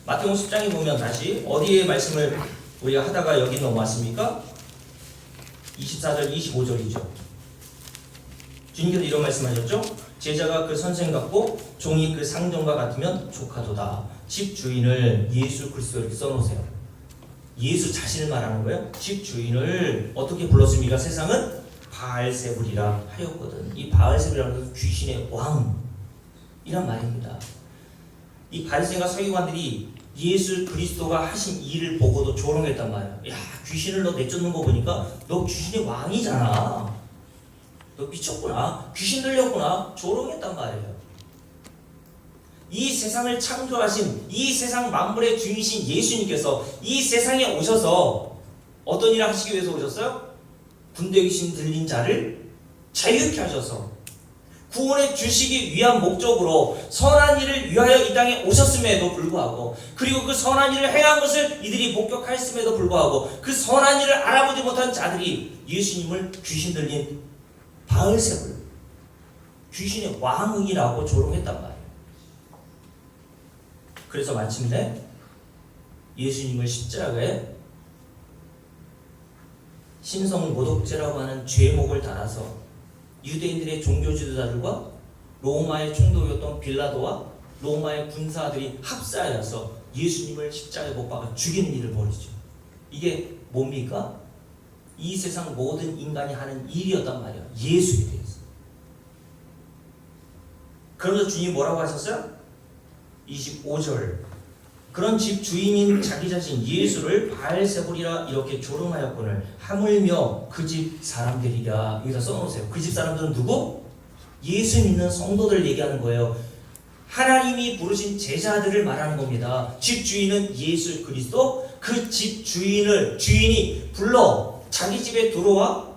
Speaker 1: 마태복음 10장에 보면 다시 어디에 말씀을 우리가 하다가 여기 넘어왔습니까? 24절, 25절이죠. 주님께서 이런 말씀하셨죠? 제자가 그 선생 같고 종이 그 상전과 같으면 족하도다. 집 주인을 예수 그리스도 이렇게 써놓으세요. 예수 자신을 말하는 거예요. 집 주인을 어떻게 불렀습니까? 세상은 바알세불이라 하였거든. 이 바알세불이라는 것은 귀신의 왕이란 말입니다. 이 바리새인과 서기관들이 예수 그리스도가 하신 일을 보고도 조롱했단 말이에요. 야, 귀신을 너 내쫓는 거 보니까 너 귀신의 왕이잖아. 너 미쳤구나. 귀신 들렸구나. 조롱했단 말이에요. 이 세상을 창조하신, 이 세상 만물의 주인이신 예수님께서 이 세상에 오셔서 어떤 일을 하시기 위해서 오셨어요? 군대 귀신 들린 자를 자유케 하셔서 구원해 주시기 위한 목적으로 선한 일을 위하여 이 땅에 오셨음에도 불구하고, 그리고 그 선한 일을 행한 것을 이들이 목격하였음에도 불구하고 그 선한 일을 알아보지 못한 자들이 예수님을 귀신 들린 바알세불, 귀신의 왕이라고 조롱했단 말이에요. 그래서 마침내 예수님을 십자가에 신성모독죄라고 하는 죄목을 달아서 유대인들의 종교 지도자들과 로마의 총독이었던 빌라도와 로마의 군사들이 합사하여서 예수님을 십자가에 못 박아 죽이는 일을 벌이죠. 이게 뭡니까? 이 세상 모든 인간이 하는 일이었단 말이에요. 예수에 대해서. 그러면서 주님이 뭐라고 하셨어요? 25절. 그런 집 주인인 자기 자신 예수를 바알세불이라 이렇게 조롱하였거늘 하물며 그 집 사람들이라. 여기다 써놓으세요. 그 집 사람들은 누구? 예수 믿는 성도들 얘기하는 거예요. 하나님이 부르신 제자들을 말하는 겁니다. 집 주인은 예수 그리스도. 그 집 주인이 불러 자기 집에 들어와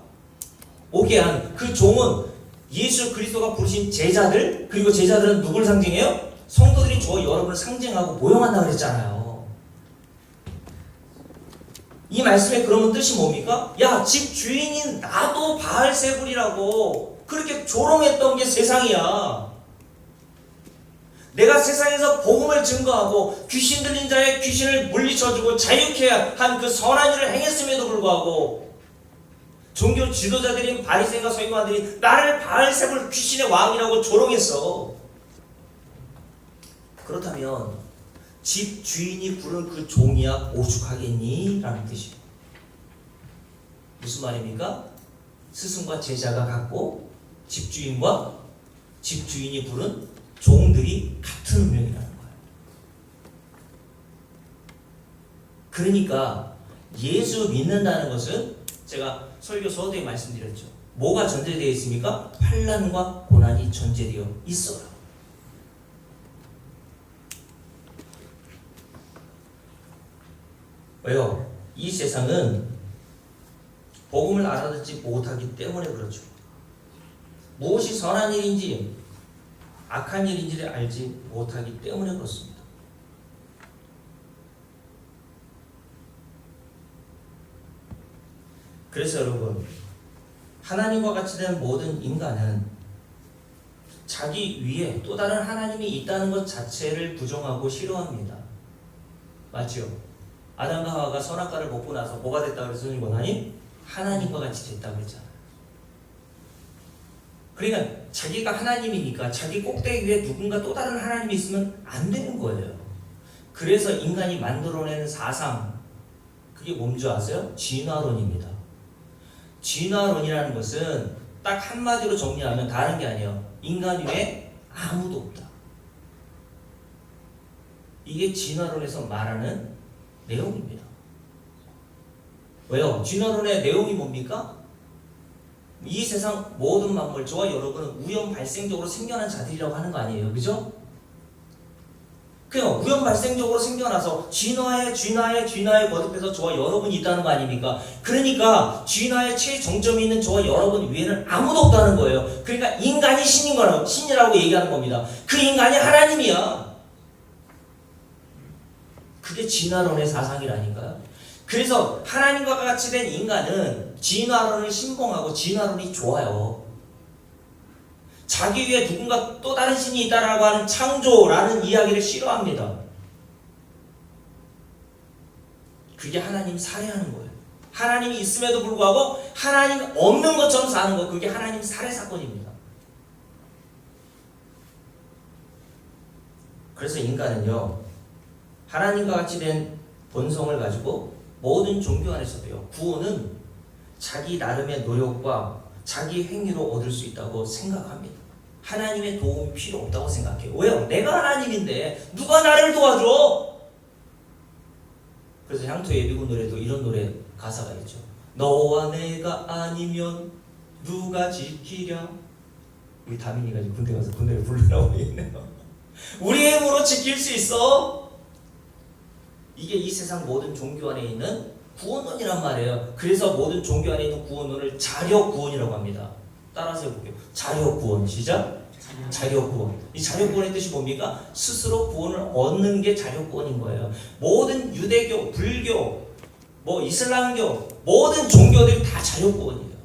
Speaker 1: 오게 한 그 종은 예수 그리스도가 부르신 제자들. 그리고 제자들은 누굴 상징해요? 성도들이 저와 여러분을 상징하고 모형한다고 그랬잖아요. 이 말씀에 그러면 뜻이 뭡니까? 야, 집 주인인 나도 바알세불이라고. 그렇게 조롱했던 게 세상이야. 내가 세상에서 복음을 증거하고 귀신 들린 자의 귀신을 물리쳐주고 자유케 한 그 선한 일을 행했음에도 불구하고 종교 지도자들인 바리새인과 서기관들이 나를 바알세불 귀신의 왕이라고 조롱했어. 그렇다면 집 주인이 부른 그 종이야 오죽하겠니? 라는 뜻이에요. 무슨 말입니까? 스승과 제자가 같고 집주인과 집주인이 부른 종들이 같은 운명이라는 거예요. 그러니까 예수 믿는다는 것은 제가 설교 서두에 말씀드렸죠. 뭐가 전제되어 있습니까? 환난과 고난이 전제되어 있어요. 왜요? 이 세상은 복음을 알아듣지 못하기 때문에 그렇죠. 무엇이 선한 일인지 악한 일인지를 알지 못하기 때문에 그렇습니다. 그래서 여러분, 하나님과 같이 된 모든 인간은 자기 위에 또 다른 하나님이 있다는 것 자체를 부정하고 싫어합니다. 맞죠? 아담과 하와가 선악과를 먹고 나서 뭐가 됐다고 그랬어요? 하나님과 같이 됐다고 했잖아요. 그러니까 자기가 하나님이니까 자기 꼭대기 위에 누군가 또 다른 하나님이 있으면 안 되는 거예요. 그래서 인간이 만들어내는 사상, 그게 뭔지 아세요? 진화론입니다. 진화론이라는 것은 딱 한마디로 정리하면 다른 게 아니에요. 인간 위에 아무도 없다. 이게 진화론에서 말하는 내용입니다. 왜요? 진화론의 내용이 뭡니까? 이 세상 모든 만물, 저와 여러분은 우연 발생적으로 생겨난 자들이라고 하는 거 아니에요. 그죠? 그냥 우연 발생적으로 생겨나서 진화에 거듭해서 저와 여러분이 있다는 거 아닙니까? 그러니까 진화의 최정점이 있는 저와 여러분 위에는 아무도 없다는 거예요. 그러니까 인간이 신이라고 얘기하는 겁니다. 그 인간이 하나님이야. 그게 진화론의 사상이라니까요. 그래서 하나님과 같이 된 인간은 진화론을 신봉하고 진화론이 좋아요. 자기 위에 누군가 또 다른 신이 있다라고 하는 창조라는 이야기를 싫어합니다. 그게 하나님 살해하는 거예요. 하나님이 있음에도 불구하고 하나님 없는 것처럼 사는 거, 그게 하나님 살해 사건입니다. 그래서 인간은요, 하나님과 같이 된 본성을 가지고 모든 종교 안에서도요, 구원은 자기 나름의 노력과 자기 행위로 얻을 수 있다고 생각합니다. 하나님의 도움이 필요 없다고 생각해요. 왜요? 내가 하나님인데 누가 나를 도와줘? 그래서 향토 예비군 노래도 이런 노래 가사가 있죠. 너와 내가 아니면 누가 지키랴? 우리 다민이가 지금 군대 가서 군대를 부르라고 있네요. 우리의 힘으로 지킬 수 있어? 이게 이 세상 모든 종교 안에 있는 구원론이란 말이에요. 그래서 모든 종교 안에 있는 구원론을 자력구원이라고 합니다. 따라서 해볼게요. 자력구원. 시작. 자력구원. 이 자력구원의 뜻이 뭡니까? 스스로 구원을 얻는 게 자력구원인 거예요. 모든 유대교, 불교, 이슬람교, 모든 종교들이 다 자력구원이에요.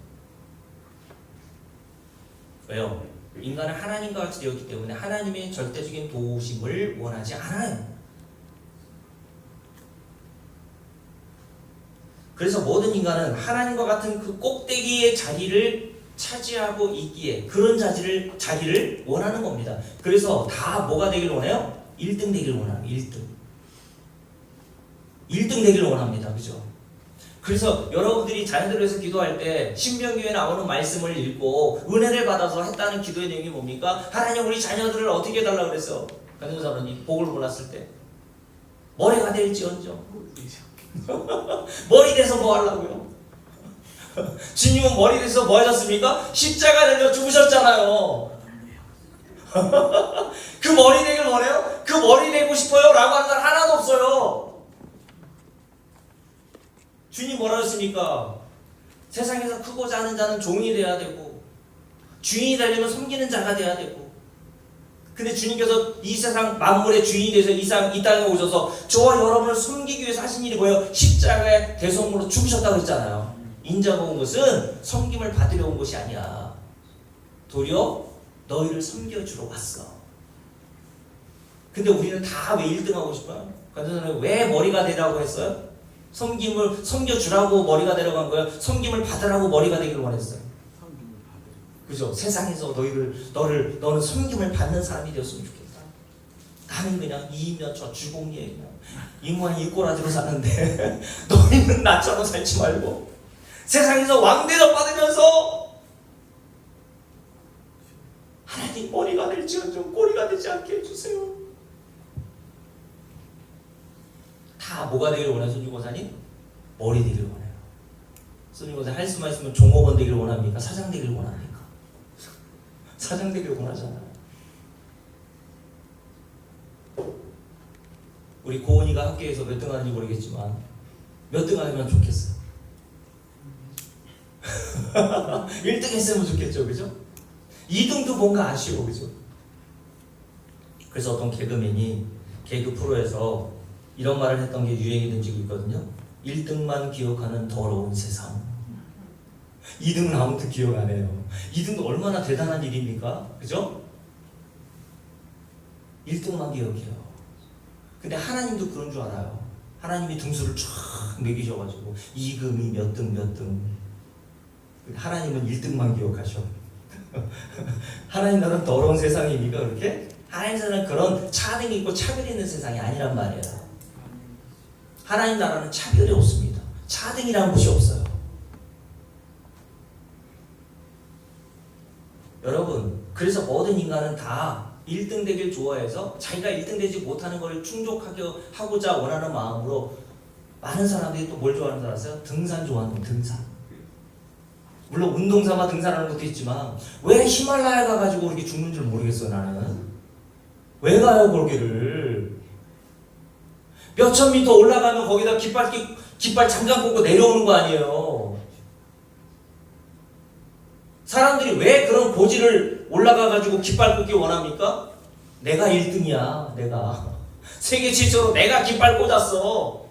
Speaker 1: 왜요? 인간은 하나님과 같이 되었기 때문에 하나님의 절대적인 도우심을 원하지 않아요. 그래서 모든 인간은 하나님과 같은 그 꼭대기의 자리를 차지하고 있기에 그런 자기를 원하는 겁니다. 그래서 다 뭐가 되길 원해요? 1등 되길 원하는 1등. 1등 되길 원합니다. 그죠? 그래서 여러분들이 자녀들을 위해서 기도할 때 신명기에 나오는 말씀을 읽고 은혜를 받아서 했다는 기도의 내용이 뭡니까? 하나님 우리 자녀들을 어떻게 해달라고 그랬어? 강전사님 복을 몰랐을 때 머리가 될지언정 머리 돼서 뭐 하려고요? 주님은 머리 돼서 뭐 하셨습니까? 십자가 되려 죽으셨잖아요. 그 머리 되길 원해요? 그 머리 되고 싶어요? 라고 하는 사람 하나도 없어요. 주님 뭐라 하셨습니까? 세상에서 크고자 하는 자는 종이 돼야 되고 주인이 되려면 섬기는 자가 돼야 되고, 근데 주님께서 이 세상 만물의 주인이 되셔서 이 땅에 오셔서 저와 여러분을 섬기기 위해서 하신 일이 뭐예요? 십자가의 대속물로 죽으셨다고 했잖아요. 인자가 온 것은 섬김을 받으려 온 것이 아니야. 도리어 너희를 섬겨주러 왔어. 근데 우리는 다 왜 1등 하고 싶어요? 그래서 왜 머리가 되라고 했어요? 섬겨주라고 머리가 되려고 한 거예요? 섬김을 받으라고 머리가 되기를 원했어요? 그죠? 세상에서 너는 섬김을 받는 사람이 되었으면 좋겠다. 나는 그냥 이이며 저 주공리에 그냥 이무한 일꼬라지로 사는데 너희는 나처럼 살지 말고 세상에서 왕대접 받으면서 하나님 머리가 될지언정 꼬리가 되지 않게 해주세요. 다 뭐가 되기를 원해요? 손주고사님? 머리 되기를 원해요. 손주고사 할 수만 있으면 종업원 되기를 원합니까? 사장 되기를 원합니까? 사장 되기를 원하잖아요. 우리 고은이가 학교에서 몇 등 하는지 모르겠지만 몇 등 하면 좋겠어요. 1등 했으면 좋겠죠, 그죠? 2등도 뭔가 아쉬워, 그죠? 그래서 어떤 개그맨이 개그 프로에서 이런 말을 했던 게 유행이 된 적이 있거든요. 1등만 기억하는 더러운 세상. 2등은 아무도 기억 안 해요. 2등도 얼마나 대단한 일입니까? 그죠? 1등만 기억해요. 근데 하나님도 그런 줄 알아요. 하나님이 등수를 쫙 매기셔가지고 2금이 몇 등 몇 등. 하나님은 1등만 기억하셔. 하나님 나라는 더러운 세상입니까 그렇게? 하나님 나라는 그런 차등이 있고 차별이 있는 세상이 아니란 말이에요. 하나님 나라는 차별이 없습니다. 차등이라는 것이 없어요. 여러분, 그래서 모든 인간은 다 1등 되길 좋아해서 자기가 1등 되지 못하는 걸 충족하게 하고자 원하는 마음으로 많은 사람들이 또 뭘 좋아하는 줄 아세요? 등산 좋아하는 거, 등산. 물론 운동 삼아 등산하는 것도 있지만 왜 히말라야 가가지고 그렇게 죽는 줄 모르겠어요. 나는 왜 가요 거기를? 몇천 미터 올라가면 거기다 깃발 잠깐 꽂고 내려오는 거 아니에요. 사람들이 왜 그런 고지를 올라가가지고 깃발 꽂기 원합니까? 내가 1등이야. 내가 세계 최초로 내가 깃발 꽂았어.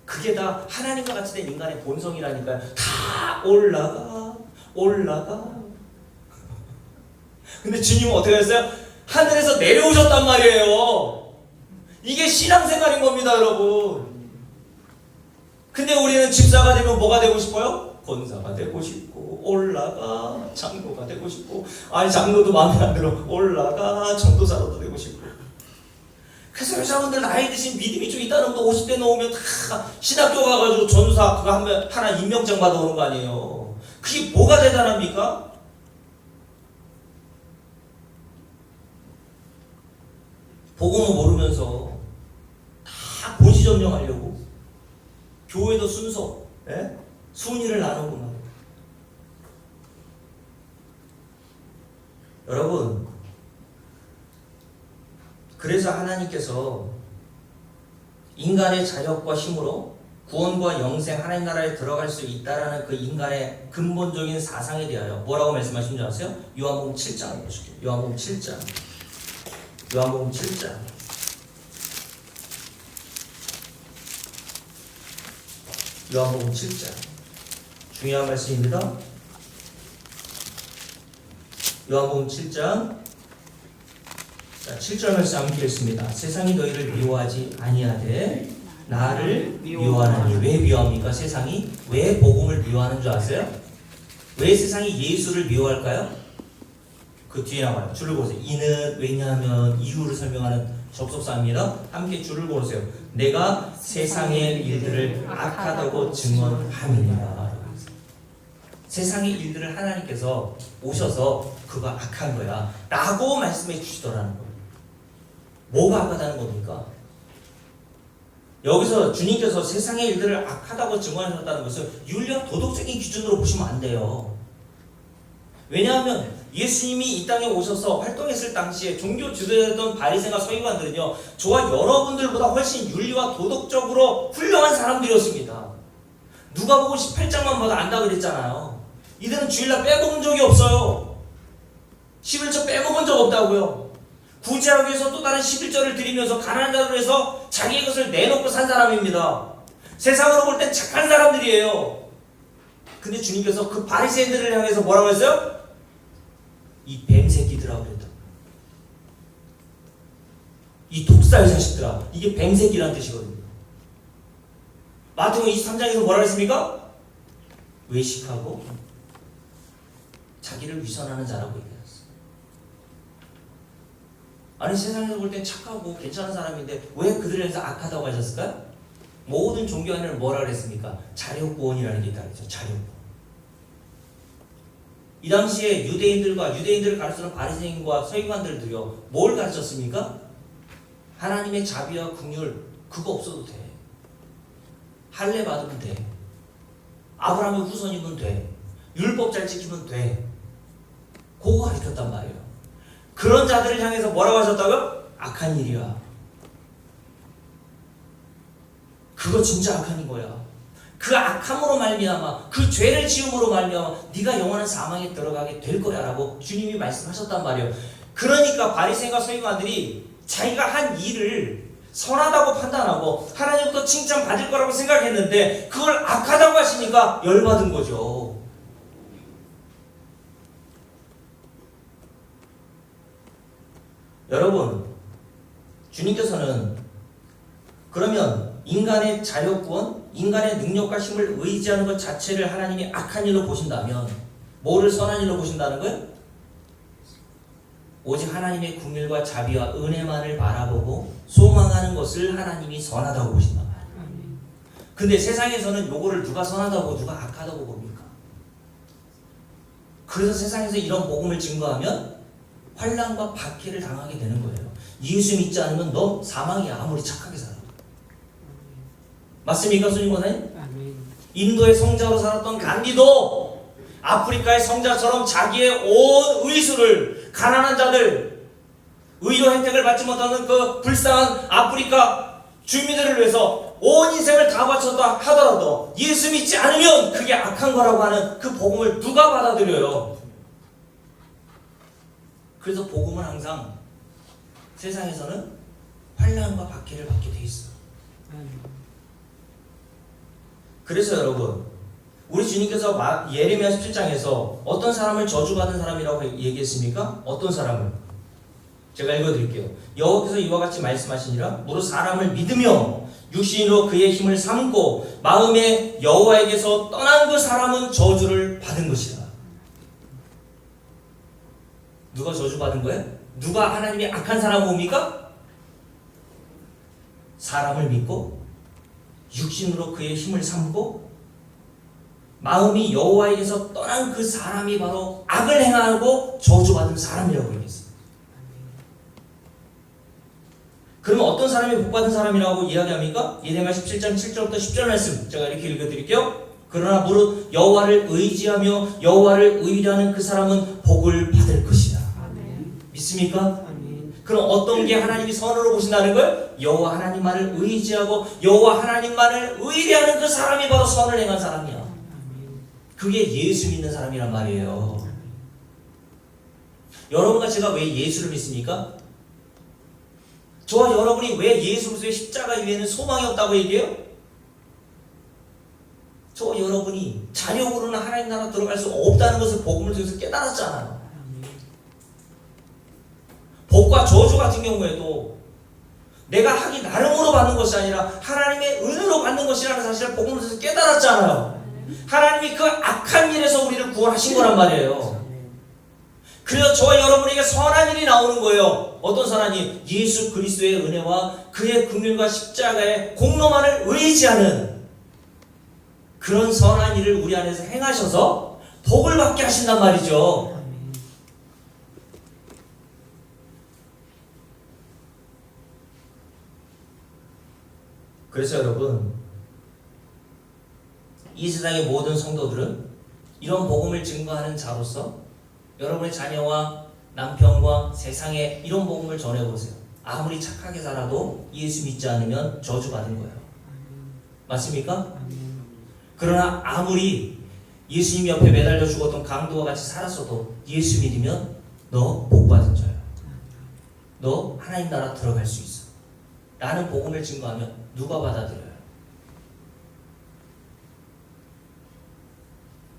Speaker 1: 그게 다 하나님과 같이 된 인간의 본성이라니까요. 다 올라가. 근데 주님은 어떻게 했어요? 하늘에서 내려오셨단 말이에요. 이게 신앙생활인 겁니다, 여러분. 근데 우리는 집사가 되면 뭐가 되고 싶어요? 권사가 되고 싶고 올라가. 장로가 되고 싶고 아니 장로도 마음에 안 들어. 올라가. 전도사로도 되고 싶고. 그래서 여자분들 나이 드신 믿음이 좀 있다는 분 50대 넘으면 다 신학교 가가지고 전사 그거 하나 임명장 받아오는 거 아니에요. 그게 뭐가 대단합니까? 복음을 모르면서 다 고지 점령하려고 교회도 순서, 순위를 나누구나. 여러분, 그래서 하나님께서 인간의 자력과 힘으로 구원과 영생 하나님 나라에 들어갈 수 있다라는 그 인간의 근본적인 사상에 대하여 뭐라고 말씀하신 줄 아세요? 요한복음 7장을 보실게요. 요한복음 7장. 요한복음 7장. 요한복음 7장. 중요한 말씀입니다. 요한복음 7장. 자, 7절 말씀 함께 읽습니다. 세상이 너희를 미워하지 아니하되 나를 미워하나니. 왜 미워합니까? 세상이 왜 복음을 미워하는 줄 아세요? 왜 세상이 예수를 미워할까요? 그 뒤에 나와요. 줄을 보세요. 이는 왜냐하면 이유를 설명하는 접속사입니다. 함께 줄을 보세요. 내가 세상의 일들을 악하다고 증언함이니라. 세상의 일들을 하나님께서 오셔서 그거 악한 거야 라고 말씀해 주시더라는 거예요. 뭐가 악하다는 겁니까? 여기서 주님께서 세상의 일들을 악하다고 증언하셨다는 것을 윤리와 도덕적인 기준으로 보시면 안 돼요. 왜냐하면 예수님이 이 땅에 오셔서 활동했을 당시에 종교 지도자였던 바리새인과 서기관들은요, 저와 여러분들보다 훨씬 윤리와 도덕적으로 훌륭한 사람들이었습니다. 누가복음 18장만 봐도 안다 그랬잖아요. 이들은 주일날 빼먹은 적이 없어요. 11조 빼먹은 적 없다고요. 구제하기 위해서 또 다른 11조를 드리면서 가난한 자를 위해서 자기의 것을 내놓고 산 사람입니다. 세상으로 볼 땐 착한 사람들이에요. 근데 주님께서 그 바리새인들을 향해서 뭐라고 했어요? 이 뱀새끼들아 그랬다. 이 독살 자식들아. 이게 뱀새끼라는 뜻이거든요. 마태복음 23장에서 뭐라 그랬습니까? 외식하고 자기를 위선하는 자라고 얘기했어요. 아니 세상에서 볼 땐 착하고 괜찮은 사람인데 왜 그들에 대해서 악하다고 하셨을까요? 모든 종교 안에는 뭐라 그랬습니까? 자력구원이라는 게 있다 그랬죠. 자력구원. 이 당시에 유대인들을 가르치는 바리새인과 서기관들도요. 뭘 가르쳤습니까? 하나님의 자비와 긍휼 그거 없어도 돼. 할례 받으면 돼. 아브라함의 후손이면 돼. 율법 잘 지키면 돼. 그거 가르쳤단 말이에요. 그런 자들을 향해서 뭐라고 하셨다고요? 악한 일이야. 그거 진짜 악한 일 거야. 그 악함으로 말미암아 그 죄를 지음으로 말미암아 네가 영원한 사망에 들어가게 될 거야라고 주님이 말씀하셨단 말이에요. 그러니까 바리새인과 서기관들이 자기가 한 일을 선하다고 판단하고 하나님부터 칭찬받을 거라고 생각했는데 그걸 악하다고 하시니까 열받은 거죠. 여러분, 주님께서는 그러면 인간의 자력구원, 인간의 능력과 힘을 의지하는 것 자체를 하나님이 악한 일로 보신다면 뭐를 선한 일로 보신다는 거예요? 오직 하나님의 긍휼과 자비와 은혜만을 바라보고 소망하는 것을 하나님이 선하다고 보신단 말이에요. 근데 세상에서는 요거를 누가 선하다고 누가 악하다고 봅니까? 그래서 세상에서 이런 복음을 증거하면 환난과 박해를 당하게 되는 거예요. 예수 믿지 않으면 너 사망이야. 아무리 착하게 살아. 맞습니까, 손님 권사님? 인도의 성자로 살았던 간디도 아프리카의 성자처럼 자기의 온 의수를 가난한 자들, 의료 혜택을 받지 못하는 그 불쌍한 아프리카 주민들을 위해서 온 인생을 다 바쳤다 하더라도 예수 믿지 않으면 그게 악한 거라고 하는 그 복음을 누가 받아들여요? 그래서 복음은 항상 세상에서는 환난과 박해를 받게 돼 있어요. 그래서 여러분, 우리 주님께서 예레미야 17장에서 어떤 사람을 저주받은 사람이라고 얘기했습니까? 어떤 사람을? 제가 읽어드릴게요. 여호와께서 이와 같이 말씀하시니라. 무릇 사람을 믿으며 육신으로 그의 힘을 삼고 마음에 여호와에게서 떠난 그 사람은 저주를 받은 것이다. 누가 저주받은 거예요? 누가 하나님이 악한 사람 봅니까? 사람을 믿고 육신으로 그의 힘을 삼고 마음이 여호와에게서 떠난 그 사람이 바로 악을 행하고 저주받은 사람이라고 얘기했어요. 그러면 어떤 사람이 복받은 사람이라고 이야기합니까? 예레미야 17장 7절부터 10절 말씀 제가 이렇게 읽어드릴게요. 그러나 무릇 여호와를 의지하며 여호와를 의뢰하는 그 사람은 복을 받을 것이다. 아멘. 믿습니까? 아멘. 그럼 어떤 게 하나님이 선으로 보신다는 거예요? 여호와 하나님만을 의지하고 여호와 하나님만을 의뢰하는 그 사람이 바로 선을 행한 사람이야. 그게 예수 믿는 사람이란 말이에요. 여러분과 제가 왜 예수를 믿습니까? 저와 여러분이 왜 예수 그리스도의 십자가 위에는 소망이 없다고 얘기해요? 저와 여러분이 자력으로는 하나님 나라 들어갈 수 없다는 것을 복음을 통해서 깨달았잖아요. 복과 저주 같은 경우에도 내가 하기 나름으로 받는 것이 아니라 하나님의 은혜로 받는 것이라는 사실을 복음을 통해서 깨달았잖아요. 하나님이 그 악한 일에서 우리를 구원하신 거란 말이에요. 그래서 저와 여러분에게 선한 일이 나오는 거예요. 어떤 선한 일? 예수 그리스도의 은혜와 그의 긍휼과 십자가의 공로만을 의지하는 그런 선한 일을 우리 안에서 행하셔서 복을 받게 하신단 말이죠. 그래서 여러분, 이 세상의 모든 성도들은 이런 복음을 증거하는 자로서 여러분의 자녀와 남편과 세상에 이런 복음을 전해보세요. 아무리 착하게 살아도 예수 믿지 않으면 저주받은 거예요. 맞습니까? 그러나 아무리 예수님 옆에 매달려 죽었던 강도와 같이 살았어도 예수 믿으면 너 복받은 자야. 너 하나님 나라 들어갈 수 있어. 라는 복음을 증거하면 누가 받아들여요?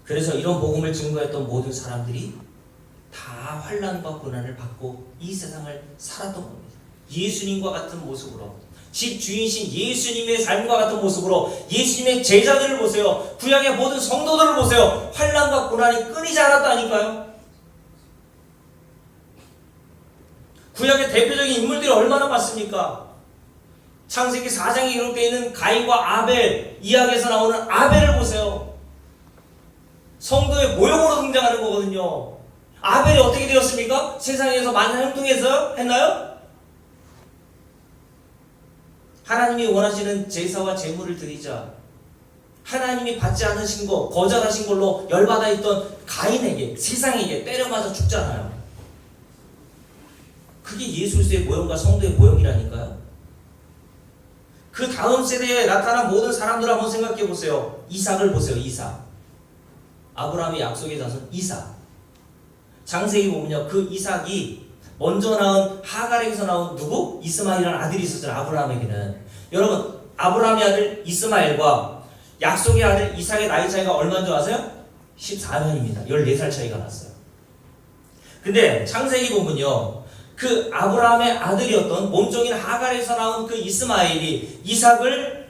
Speaker 1: 그래서 이런 복음을 증거했던 모든 사람들이 다 환난과 고난을 받고 이 세상을 살았던 겁니다. 예수님과 같은 모습으로, 집 주인이신 예수님의 삶과 같은 모습으로 예수님의 제자들을 보세요. 구약의 모든 성도들을 보세요. 환난과 고난이 끊이지 않았다니까요. 구약의 대표적인 인물들이 얼마나 많습니까? 창세기 4장에 기록되어 있는 가인과 아벨, 이야기에서 나오는 아벨을 보세요. 성도의 모형으로 등장하는 거거든요. 아벨이 어떻게 되었습니까? 세상에서 만사 형통해서 했나요? 하나님이 원하시는 제사와 제물을 드리자 하나님이 받지 않으신 거, 거절하신 걸로 열받아 있던 가인에게, 세상에게 때려 맞아 죽잖아요. 그게 예수 그리스도의 모형과 성도의 모형이라니까요. 그 다음 세대에 나타난 모든 사람들을 한번 생각해 보세요. 이삭을 보세요. 이삭. 아브라함의 약속의 자손 이삭. 창세기 보면요, 그 이삭이 먼저 낳은 하갈에게서 나온 누구? 이스마엘이라는 아들이 있었잖아요. 아브라함에게는. 여러분, 아브라함의 아들 이스마엘과 약속의 아들 이삭의 나이 차이가 얼마인 줄 아세요? 14년입니다. 14살 차이가 났어요. 근데 창세기 보면요, 그 아브라함의 아들이었던 몸종인 하갈에서 나온 그 이스마엘이 이삭을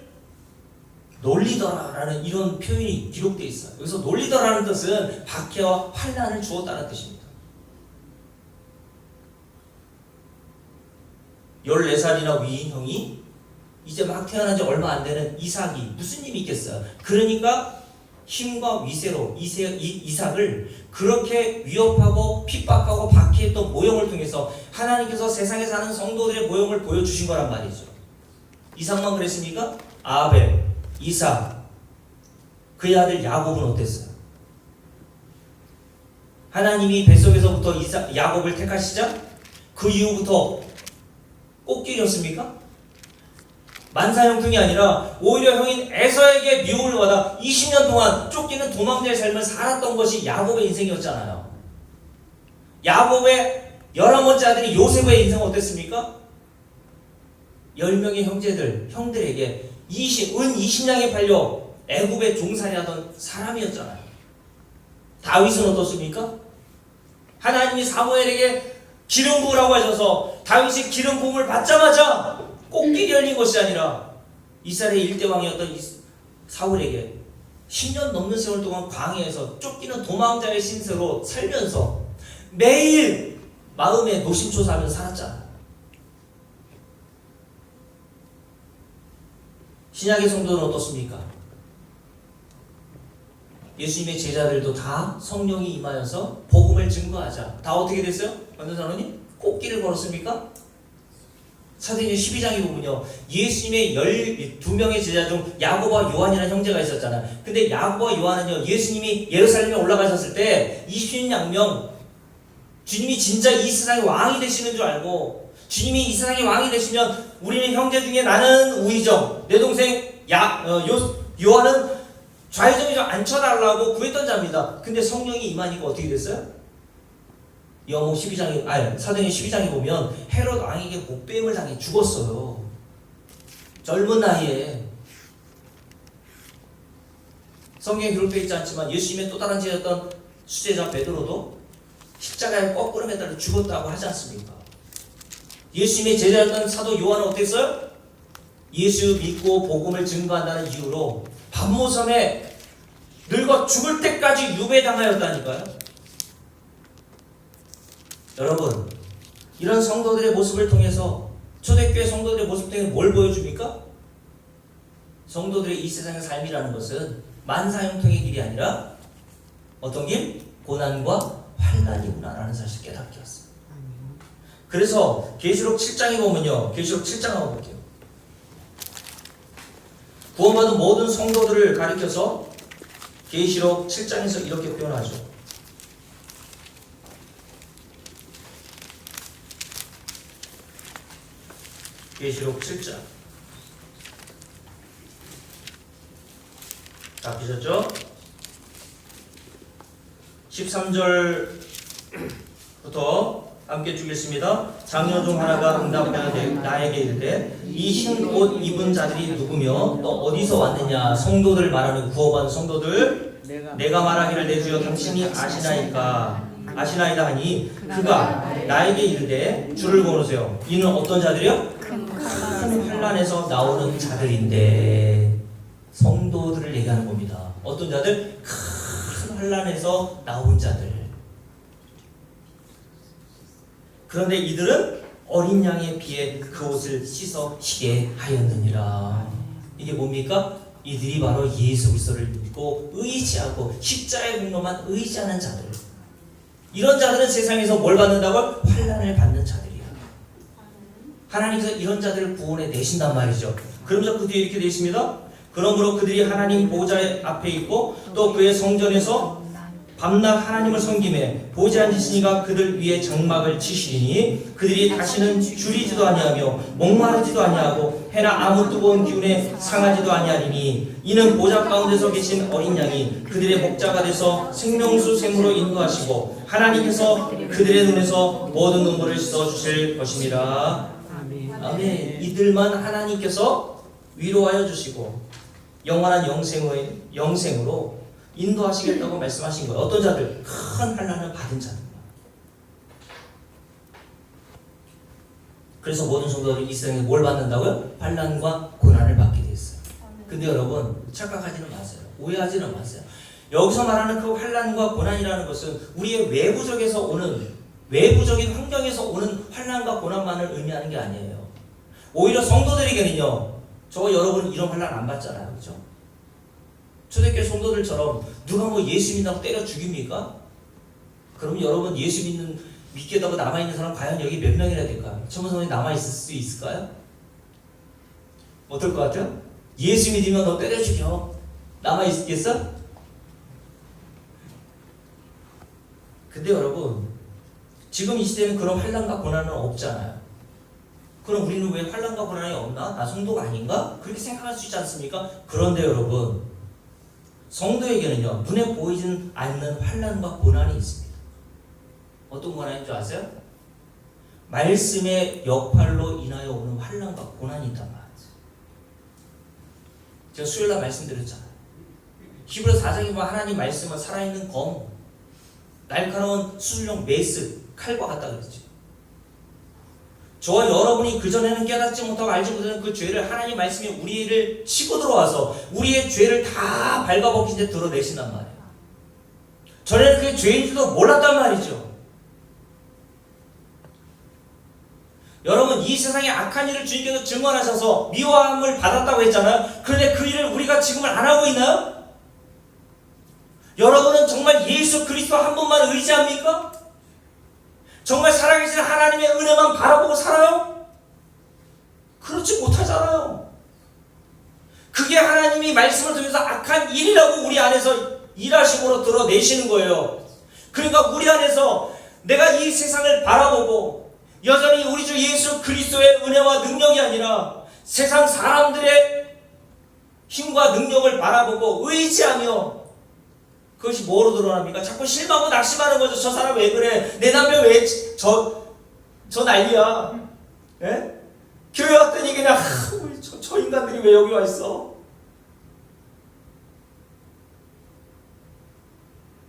Speaker 1: 놀리더라라는 이런 표현이 기록되어 있어요. 여기서 놀리더라는 뜻은 박해와 환난을 주었다는 뜻입니다. 14살이나 위인 형이 이제 막 태어난 지 얼마 안 되는 이삭이 무슨 힘이 있겠어요? 그러니까 힘과 위세로 이삭을 그렇게 위협하고 핍박하고 박해했던 모형을 통해서 하나님께서 세상에 사는 성도들의 모형을 보여주신 거란 말이죠. 이삭만 그랬습니까? 아벨, 이삭, 그의 아들 야곱은 어땠어요? 하나님이 뱃속에서부터 야곱을 택하시자 그 이후부터 꽃길이었습니까? 만사 형통이 아니라 오히려 형인 에서에게 미움을 받아 20년 동안 쫓기는 도망자의 삶을 살았던 것이 야곱의 인생이었잖아요. 야곱의 11번째 아들이 요셉의 인생은 어땠습니까? 10명의 형들에게 은 20냥에 팔려 애굽의 종살이 하던 사람이었잖아요. 다윗은 어떻습니까? 하나님이 사무엘에게 기름 부으라고 하셔서 다윗이 기름 부음을 받자마자 꽃길이 열린 것이 아니라 이스라엘의 일대왕이었던 사울에게 10년 넘는 세월 동안 광야에서 쫓기는 도망자의 신세로 살면서 매일 마음에 노심초사하면서 살았잖아요. 신약의 성도는 어떻습니까? 예수님의 제자들도 다 성령이 임하여서 복음을 증거하자. 다 어떻게 됐어요? 권전사님? 꽃길을 걸었습니까? 사도행전 12장에 보면요, 예수님의 12명의 제자 중 야고보와 요한이라는 형제가 있었잖아요. 근데 야고보와 요한은요, 예수님이 예루살렘에 올라가셨을 때 20냥 주님이 진짜 이 세상의 왕이 되시는 줄 알고, 주님이 이 세상의 왕이 되시면 우리는 형제 중에 나는 우의정, 내 동생 요한은 좌의정에 좀 앉혀달라고 구했던 자입니다. 근데 성령이 임하니까 어떻게 됐어요? 사도행전 12장에 보면 헤롯 왕에게 목배임을 당해 죽었어요. 젊은 나이에. 성경에 기록되어 있지 않지만 예수님의 또 다른 제자였던 수제자 베드로도 십자가에 거꾸로 매달려 죽었다고 하지 않습니까? 예수님의 제자였던 사도 요한은 어땠어요? 예수 믿고 복음을 증거한다는 이유로 반모섬에 늙어 죽을 때까지 유배당하였다니까요. 여러분, 이런 성도들의 모습을 통해서, 초대교회 성도들의 모습을 통해 뭘 보여줍니까? 성도들의 이 세상의 삶이라는 것은 만사형통의 길이 아니라 어떤 길? 고난과 환난이구나라는 사실을 깨닫게 했어요. 그래서 계시록 7장에 보면요, 계시록 7장 한번 볼게요. 구원받은 모든 성도들을 가리켜서 계시록 7장에서 이렇게 표현하죠. 계시록 7장. 다 보셨죠? 13절부터 함께 주겠습니다. 장녀 중 하나가 응답하여 나에게 이르되 이 흰 옷 입은 자들이 누구며 너 어디서 왔느냐? 성도들 말하는 구원받은 성도들, 내가 말하기를 내 주여 당신이 아시나이까? 아시나이다 하니 그가 나에게 이르되 주를 걸으세요. 이는 어떤 자들이요? 큰 환난에서 나오는 자들인데 성도들을 얘기하는 겁니다. 어떤 자들? 큰 환난에서 나온 자들. 그런데 이들은 어린 양의 피에 그 옷을 씻어 희게 하였느니라. 이게 뭡니까? 이들이 바로 예수 그리스도를 믿고 의지하고 십자가의 공로만 의지하는 자들. 이런 자들은 세상에서 뭘 받는다고? 환난을 받는 자들이야. 하나님께서 이런 자들을 구원해 내신단 말이죠. 그러면서 그 뒤에 이렇게 되어 있습니다. 그러므로 그들이 하나님 보좌 앞에 있고 또 그의 성전에서 밤낮 하나님을 섬기매 보좌 앉으시니가 그들 위에 장막을 치시리니 그들이 다시는 줄이지도 아니하며 목마르지도 아니하고 해나 아무 뜨거운 기운에 상하지도 아니하리니 이는 보좌 가운데서 계신 어린 양이 그들의 목자가 돼서 생명수 샘으로 인도하시고 하나님께서 그들의 눈에서 모든 눈물을 씻어주실 것입니다. 아멘. 이들만 하나님께서 위로하여 주시고 영원한 영생으로 인도하시겠다고 말씀하신 거예요. 어떤 자들? 큰 환난을 받은 자들. 그래서 모든 성도들이 이 세상에 뭘 받는다고요? 환난과 고난을 받게 됐어요. 근데 여러분 착각하지는 마세요. 오해하지는 마세요. 여기서 말하는 그 환난과 고난이라는 것은 우리의 외부적인 환경에서 오는 환난과 고난만을 의미하는 게 아니에요. 오히려 성도들에게는요. 여러분 이런 환난 안 받잖아요. 그죠? 초대교회 성도들처럼 누가 뭐 예수 믿는다고 때려 죽입니까? 그럼 여러분 예수 믿겠다고 남아있는 사람 과연 여기 몇 명이나 될까요? 청소년이 남아있을 수 있을까요? 어떨 것 같아요? 예수 믿으면 너 때려 죽여. 남아있겠어? 근데 여러분 지금 이 시대는 그런 환난과 고난은 없잖아요. 그럼 우리는 왜 환난과 고난이 없나? 나 성도가 아닌가? 그렇게 생각할 수 있지 않습니까? 그런데 여러분 성도에게는요 눈에 보이진 않는 환난과 고난이 있습니다. 어떤 고난인 줄 아세요? 말씀의 역할로 인하여 오는 환난과 고난이 있단 말이죠. 제가 수요일날 말씀드렸잖아요. 히브리서 4장에 보면 하나님 말씀은 살아있는 검, 날카로운 수술용 메스, 칼과 같다 그랬죠. 저와 여러분이 그전에는 깨닫지 못하고 알지 못하는 그 죄를 하나님 말씀이 우리를 치고 들어와서 우리의 죄를 다 갉아벗긴 채 드러내신단 말이에요. 전에는 그게 죄인 줄도 몰랐단 말이죠. 여러분 이 세상에 악한 일을 주님께서 증언하셔서 미워함을 받았다고 했잖아요. 그런데 그 일을 우리가 지금은 안 하고 있나요? 여러분은 정말 예수 그리스도 한 분만 의지합니까? 정말 살아계신 하나님의 은혜만 바라보고 살아요? 그렇지 못하잖아요. 그게 하나님이 말씀을 통해서 악한 일이라고 우리 안에서 일하심으로 드러내시는 거예요. 그러니까 우리 안에서 내가 이 세상을 바라보고 여전히 우리 주 예수 그리스도의 은혜와 능력이 아니라 세상 사람들의 힘과 능력을 바라보고 의지하며 그것이 뭐로 드러납니까? 자꾸 실망하고 낙심하는 거죠. 저 사람 왜 그래? 내 남편 왜 저 난리야? 예? 교회 왔더니 그냥 저 인간들이 왜 여기 와 있어?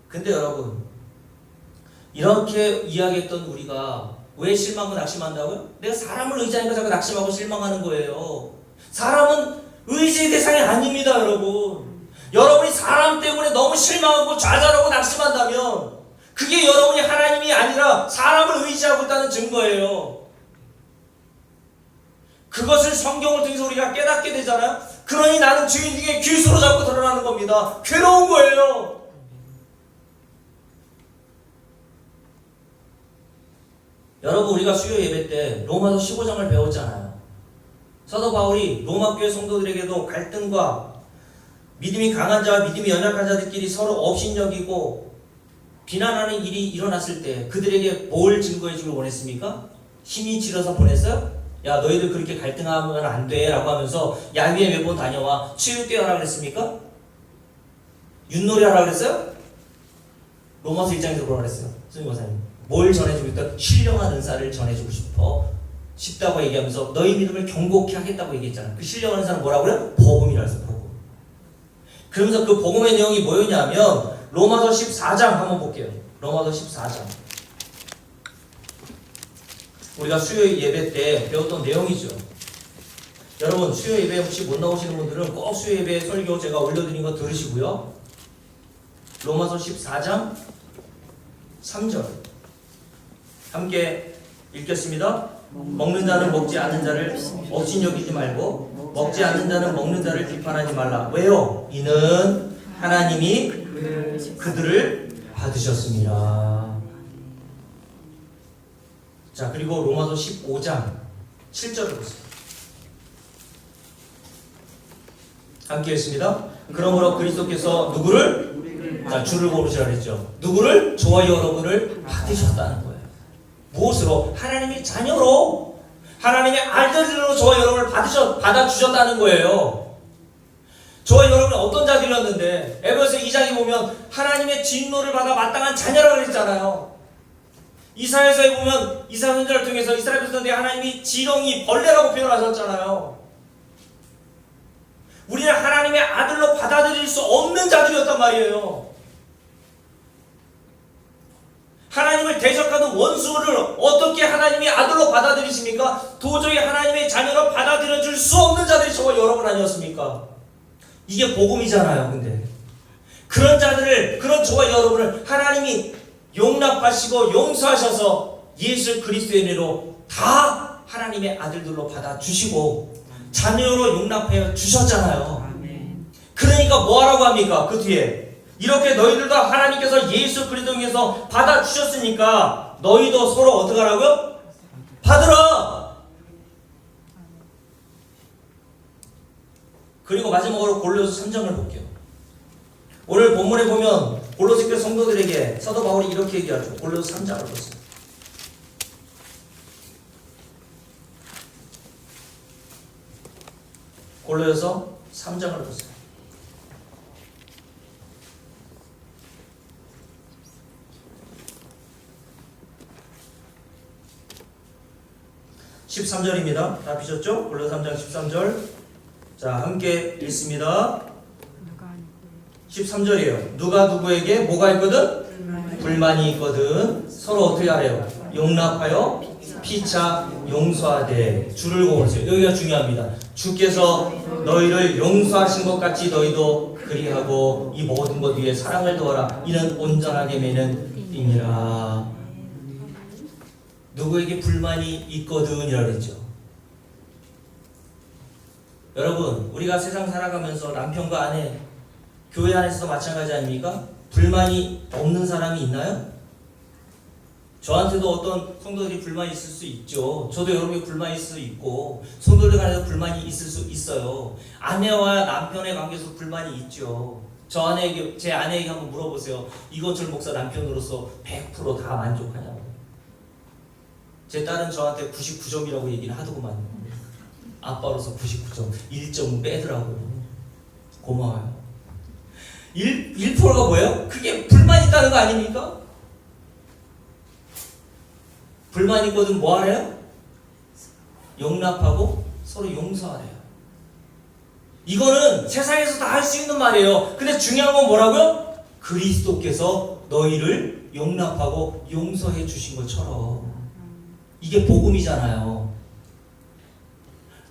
Speaker 1: 근데 여러분 이렇게 이야기했던 우리가 왜 실망하고 낙심한다고요? 내가 사람을 의지하니까 자꾸 낙심하고 실망하는 거예요. 사람은 의지의 대상이 아닙니다, 여러분. 여러분이 사람 때문에 너무 실망하고 좌절하고 낙심한다면 그게 여러분이 하나님이 아니라 사람을 의지하고 있다는 증거예요. 그것을 성경을 통해서 우리가 깨닫게 되잖아요. 그러니 나는 주인 중에 귀수로 잡고 드러나는 겁니다. 괴로운 거예요. 여러분 우리가 수요 예배 때 로마서 15장을 배웠잖아요. 사도 바울이 로마 교회 성도들에게도 갈등과 믿음이 강한 자와 믿음이 연약한 자들끼리 서로 업신여기고 비난하는 일이 일어났을 때 그들에게 뭘 증거해 주길 원했습니까? 힘이 질어서 보냈어요? 야 너희들 그렇게 갈등하면 안 돼 라고 하면서 야유회 몇 번 다녀와 체육대회 하라 그랬습니까? 윷놀이 하라 그랬어요? 로마서 1장에서 뭐라 그랬어요? 선생님 권사님 뭘 전해주고 있다? 신령한 은사를 전해주고 싶다고 얘기하면서 너희 믿음을 견고케 하겠다고 얘기했잖아요. 그 신령한 은사는 뭐라고 그래요? 복음이라고 했어요. 복음. 그러면서 그 복음의 내용이 뭐였냐면 로마서 14장 한번 볼게요. 로마서 14장. 우리가 수요 예배 때 배웠던 내용이죠. 여러분 수요 예배 혹시 못 나오시는 분들은 꼭 수요 예배 설교 제가 올려드린 거 들으시고요. 로마서 14장 3절 함께 읽겠습니다. 먹는 자는 먹지 않는 자를 억진 여기지 말고 먹지 않는 자는 먹는 자를 비판하지 말라. 왜요? 이는 하나님이 그들을 받으셨습니다. 자, 그리고 로마서 15장 7절을 보세요. 함께 했습니다. 그러므로 그리스도께서 누구를? 자, 주를 고르시라 그랬죠. 누구를? 저와 여러분을 받으셨다는 거예요. 무엇으로? 하나님의 자녀로, 하나님의 아들들로 저와 여러분을 받아주셨다는 거예요. 저와 여러분은 어떤 자들이었는데 에베소서 2장에 보면 하나님의 진노를 받아 마땅한 자녀라고 그랬잖아요. 이사야서에 보면 이사야 선지자를 통해서 이스라엘 백성들이 하나님이 지렁이 벌레라고 표현하셨잖아요. 우리는 하나님의 아들로 받아들일 수 없는 자들이었단 말이에요. 하나님을 대적하는 원수를 어떻게 하나님의 아들로 받아들이십니까? 도저히 하나님의 자녀로 받아들여줄 수 없는 자들이 저와 여러분 아니었습니까? 이게 복음이잖아요. 근데 그런 자들을, 그런 저와 여러분을 하나님이 용납하시고 용서하셔서 예수 그리스도의 은혜로 다 하나님의 아들들로 받아주시고 자녀로 용납해 주셨잖아요. 그러니까 뭐하라고 합니까? 그 뒤에 이렇게 너희들도 하나님께서 예수 그리스도에서 받아주셨으니까 너희도 서로 어떻게 하라고요? 받으라! 그리고 마지막으로 골로새 3장을 볼게요. 오늘 본문에 보면 골로새 교회 성도들에게 사도 바울이 이렇게 얘기하죠. 골로새 3장을 보세요. 골로새서 3장을 보세요. (13절입니다) 다 피셨죠? 골로새 3장 13절. 자, 함께 읽습니다. 13절이에요. 누가 누구에게 뭐가 있거든? 불만이 있거든 서로 어떻게 하래요? 용납하여 피차 용서하되. 주를 고르세요. 여기가 중요합니다. 주께서 너희를 용서하신 것 같이 너희도 그리하고 이 모든 것 위에 사랑을 더하라. 이는 온전하게 매는 띠니라. 누구에게 불만이 있거든 이라 그랬죠. 여러분, 우리가 세상 살아가면서 남편과 아내, 교회 안에서도 마찬가지 아닙니까? 불만이 없는 사람이 있나요? 저한테도 어떤 성도들이 불만이 있을 수 있죠. 저도 여러분이 불만이 있을 수 있고, 성도들 간에도 불만이 있을 수 있어요. 아내와 남편의 관계에서 불만이 있죠. 제 아내에게 한번 물어보세요. 이건철 목사 남편으로서 100% 다 만족하냐고. 제 딸은 저한테 99점이라고 얘기는 하더구만. 아빠로서 99점, 1점 빼더라고. 고마워요. 1%가 뭐예요? 그게 불만 있다는 거 아닙니까? 불만 있거든 뭐 하래요? 용납하고 서로 용서하래요. 이거는 세상에서 다 할 수 있는 말이에요. 근데 중요한 건 뭐라고요? 그리스도께서 너희를 용납하고 용서해 주신 것처럼. 이게 복음이잖아요.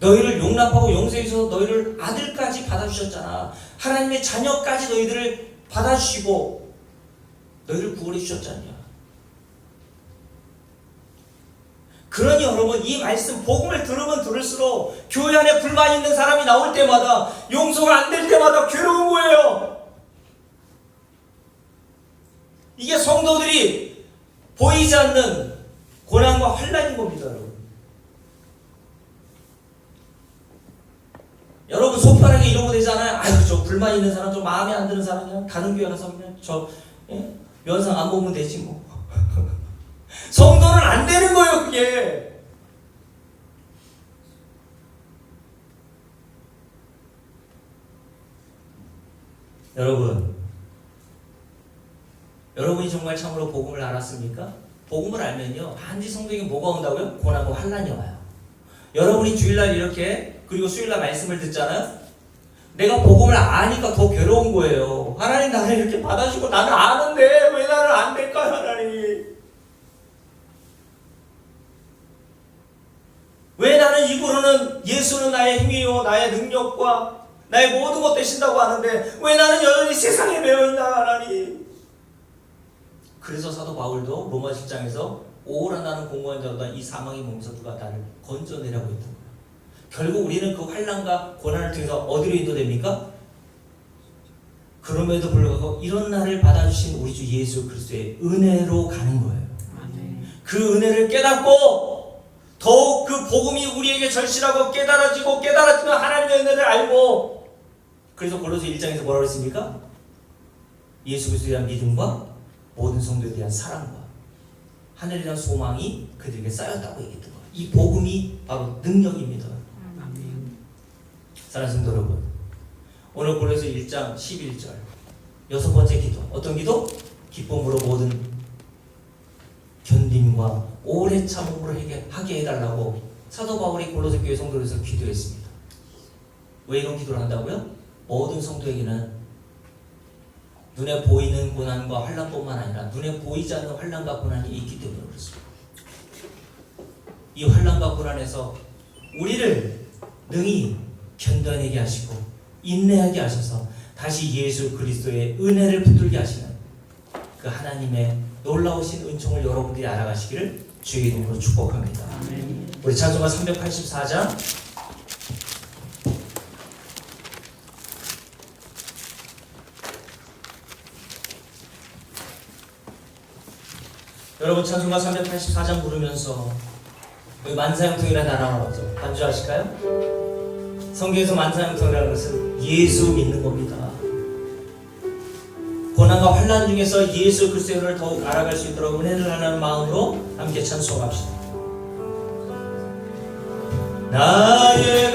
Speaker 1: 너희를 용납하고 용서해 주셔서 너희를 아들까지 받아주셨잖아. 하나님의 자녀까지 너희들을 받아주시고 너희를 구원해 주셨잖아요. 그러니 여러분, 이 말씀 복음을 들으면 들을수록 교회 안에 불만 있는 사람이 나올 때마다, 용서가 안 될 때마다 괴로운 거예요. 이게 성도들이 보이지 않는 고난과 환난인 겁니다. 여러분 속편하게 이러고 되잖아요. 아유, 저 불만 있는 사람, 좀 마음에 안 드는 사람 그냥 다른 교회 가서 그냥 면상 안 보면 되지 뭐. 성도는 안 되는 거예요, 그게. 여러분이 정말 참으로 복음을 알았습니까? 복음을 알면요, 반드시 성도에게 뭐가 온다고요? 고난과 환난이 와요. 여러분이 주일날 이렇게, 그리고 수요일날 말씀을 듣잖아요. 내가 복음을 아니까 더 괴로운 거예요. 하나님 나를 이렇게 받아주고 나는 아는데 왜 나는 안 될까요, 하나님? 왜 나는 입으로는 예수는 나의 힘이요 나의 능력과 나의 모든 것 되신다고 하는데 왜 나는 여전히 세상에 매여있나, 하나님? 그래서 사도 바울도 로마 10장에서 오라 나는 공고한 자로다 이 사망의 몸에서 누가 나를 건져내라고 했던 거예요. 결국 우리는 그 환난과 고난을 통해서 어디로 인도됩니까? 그럼에도 불구하고 이런 날을 받아주신 우리 주 예수 그리스도의 은혜로 가는 거예요. 그 은혜를 깨닫고 더욱 그 복음이 우리에게 절실하고 깨달아지면 하나님의 은혜를 알고, 그래서 골로새 1장에서 뭐라고 했습니까? 예수 그리스도에 대한 믿음과 모든 성도에 대한 사랑과 하늘에 대한 소망이 그들에게 쌓였다고 얘기했던 거예요. 이 복음이 바로 능력입니다. 사랑하는 성도 여러분, 오늘 골로새 1장 11절 6번째 기도, 어떤 기도? 기쁨으로 모든 견딤과 오래 참음으로 하게 해달라고 사도 바울이 골로새 교회 성도들에서 기도했습니다. 왜 이런 기도를 한다고요? 모든 성도에게는 눈에 보이는 고난과 환난뿐만 아니라 눈에 보이지 않는 환난과 고난이 있기 때문에 그렇습니다. 이 환난과 고난에서 우리를 능히 견뎌내게 하시고 인내하게 하셔서 다시 예수 그리스도의 은혜를 붙들게 하시는 그 하나님의 놀라우신 은총을 여러분들이 알아가시기를 주의 이름으로 축복합니다. 우리 찬송가 384장 여러분 찬송가 384장 부르면서 여기 만사형통이라는 단어가 나오죠. 반주하실까요? 성경에서 만사형통이라는 것은 예수 믿는 겁니다. 고난과 환난 중에서 예수 그리스도의 은혜를 더욱 알아갈 수 있도록 은혜를 하라는 마음으로 함께 찬송합시다. 나의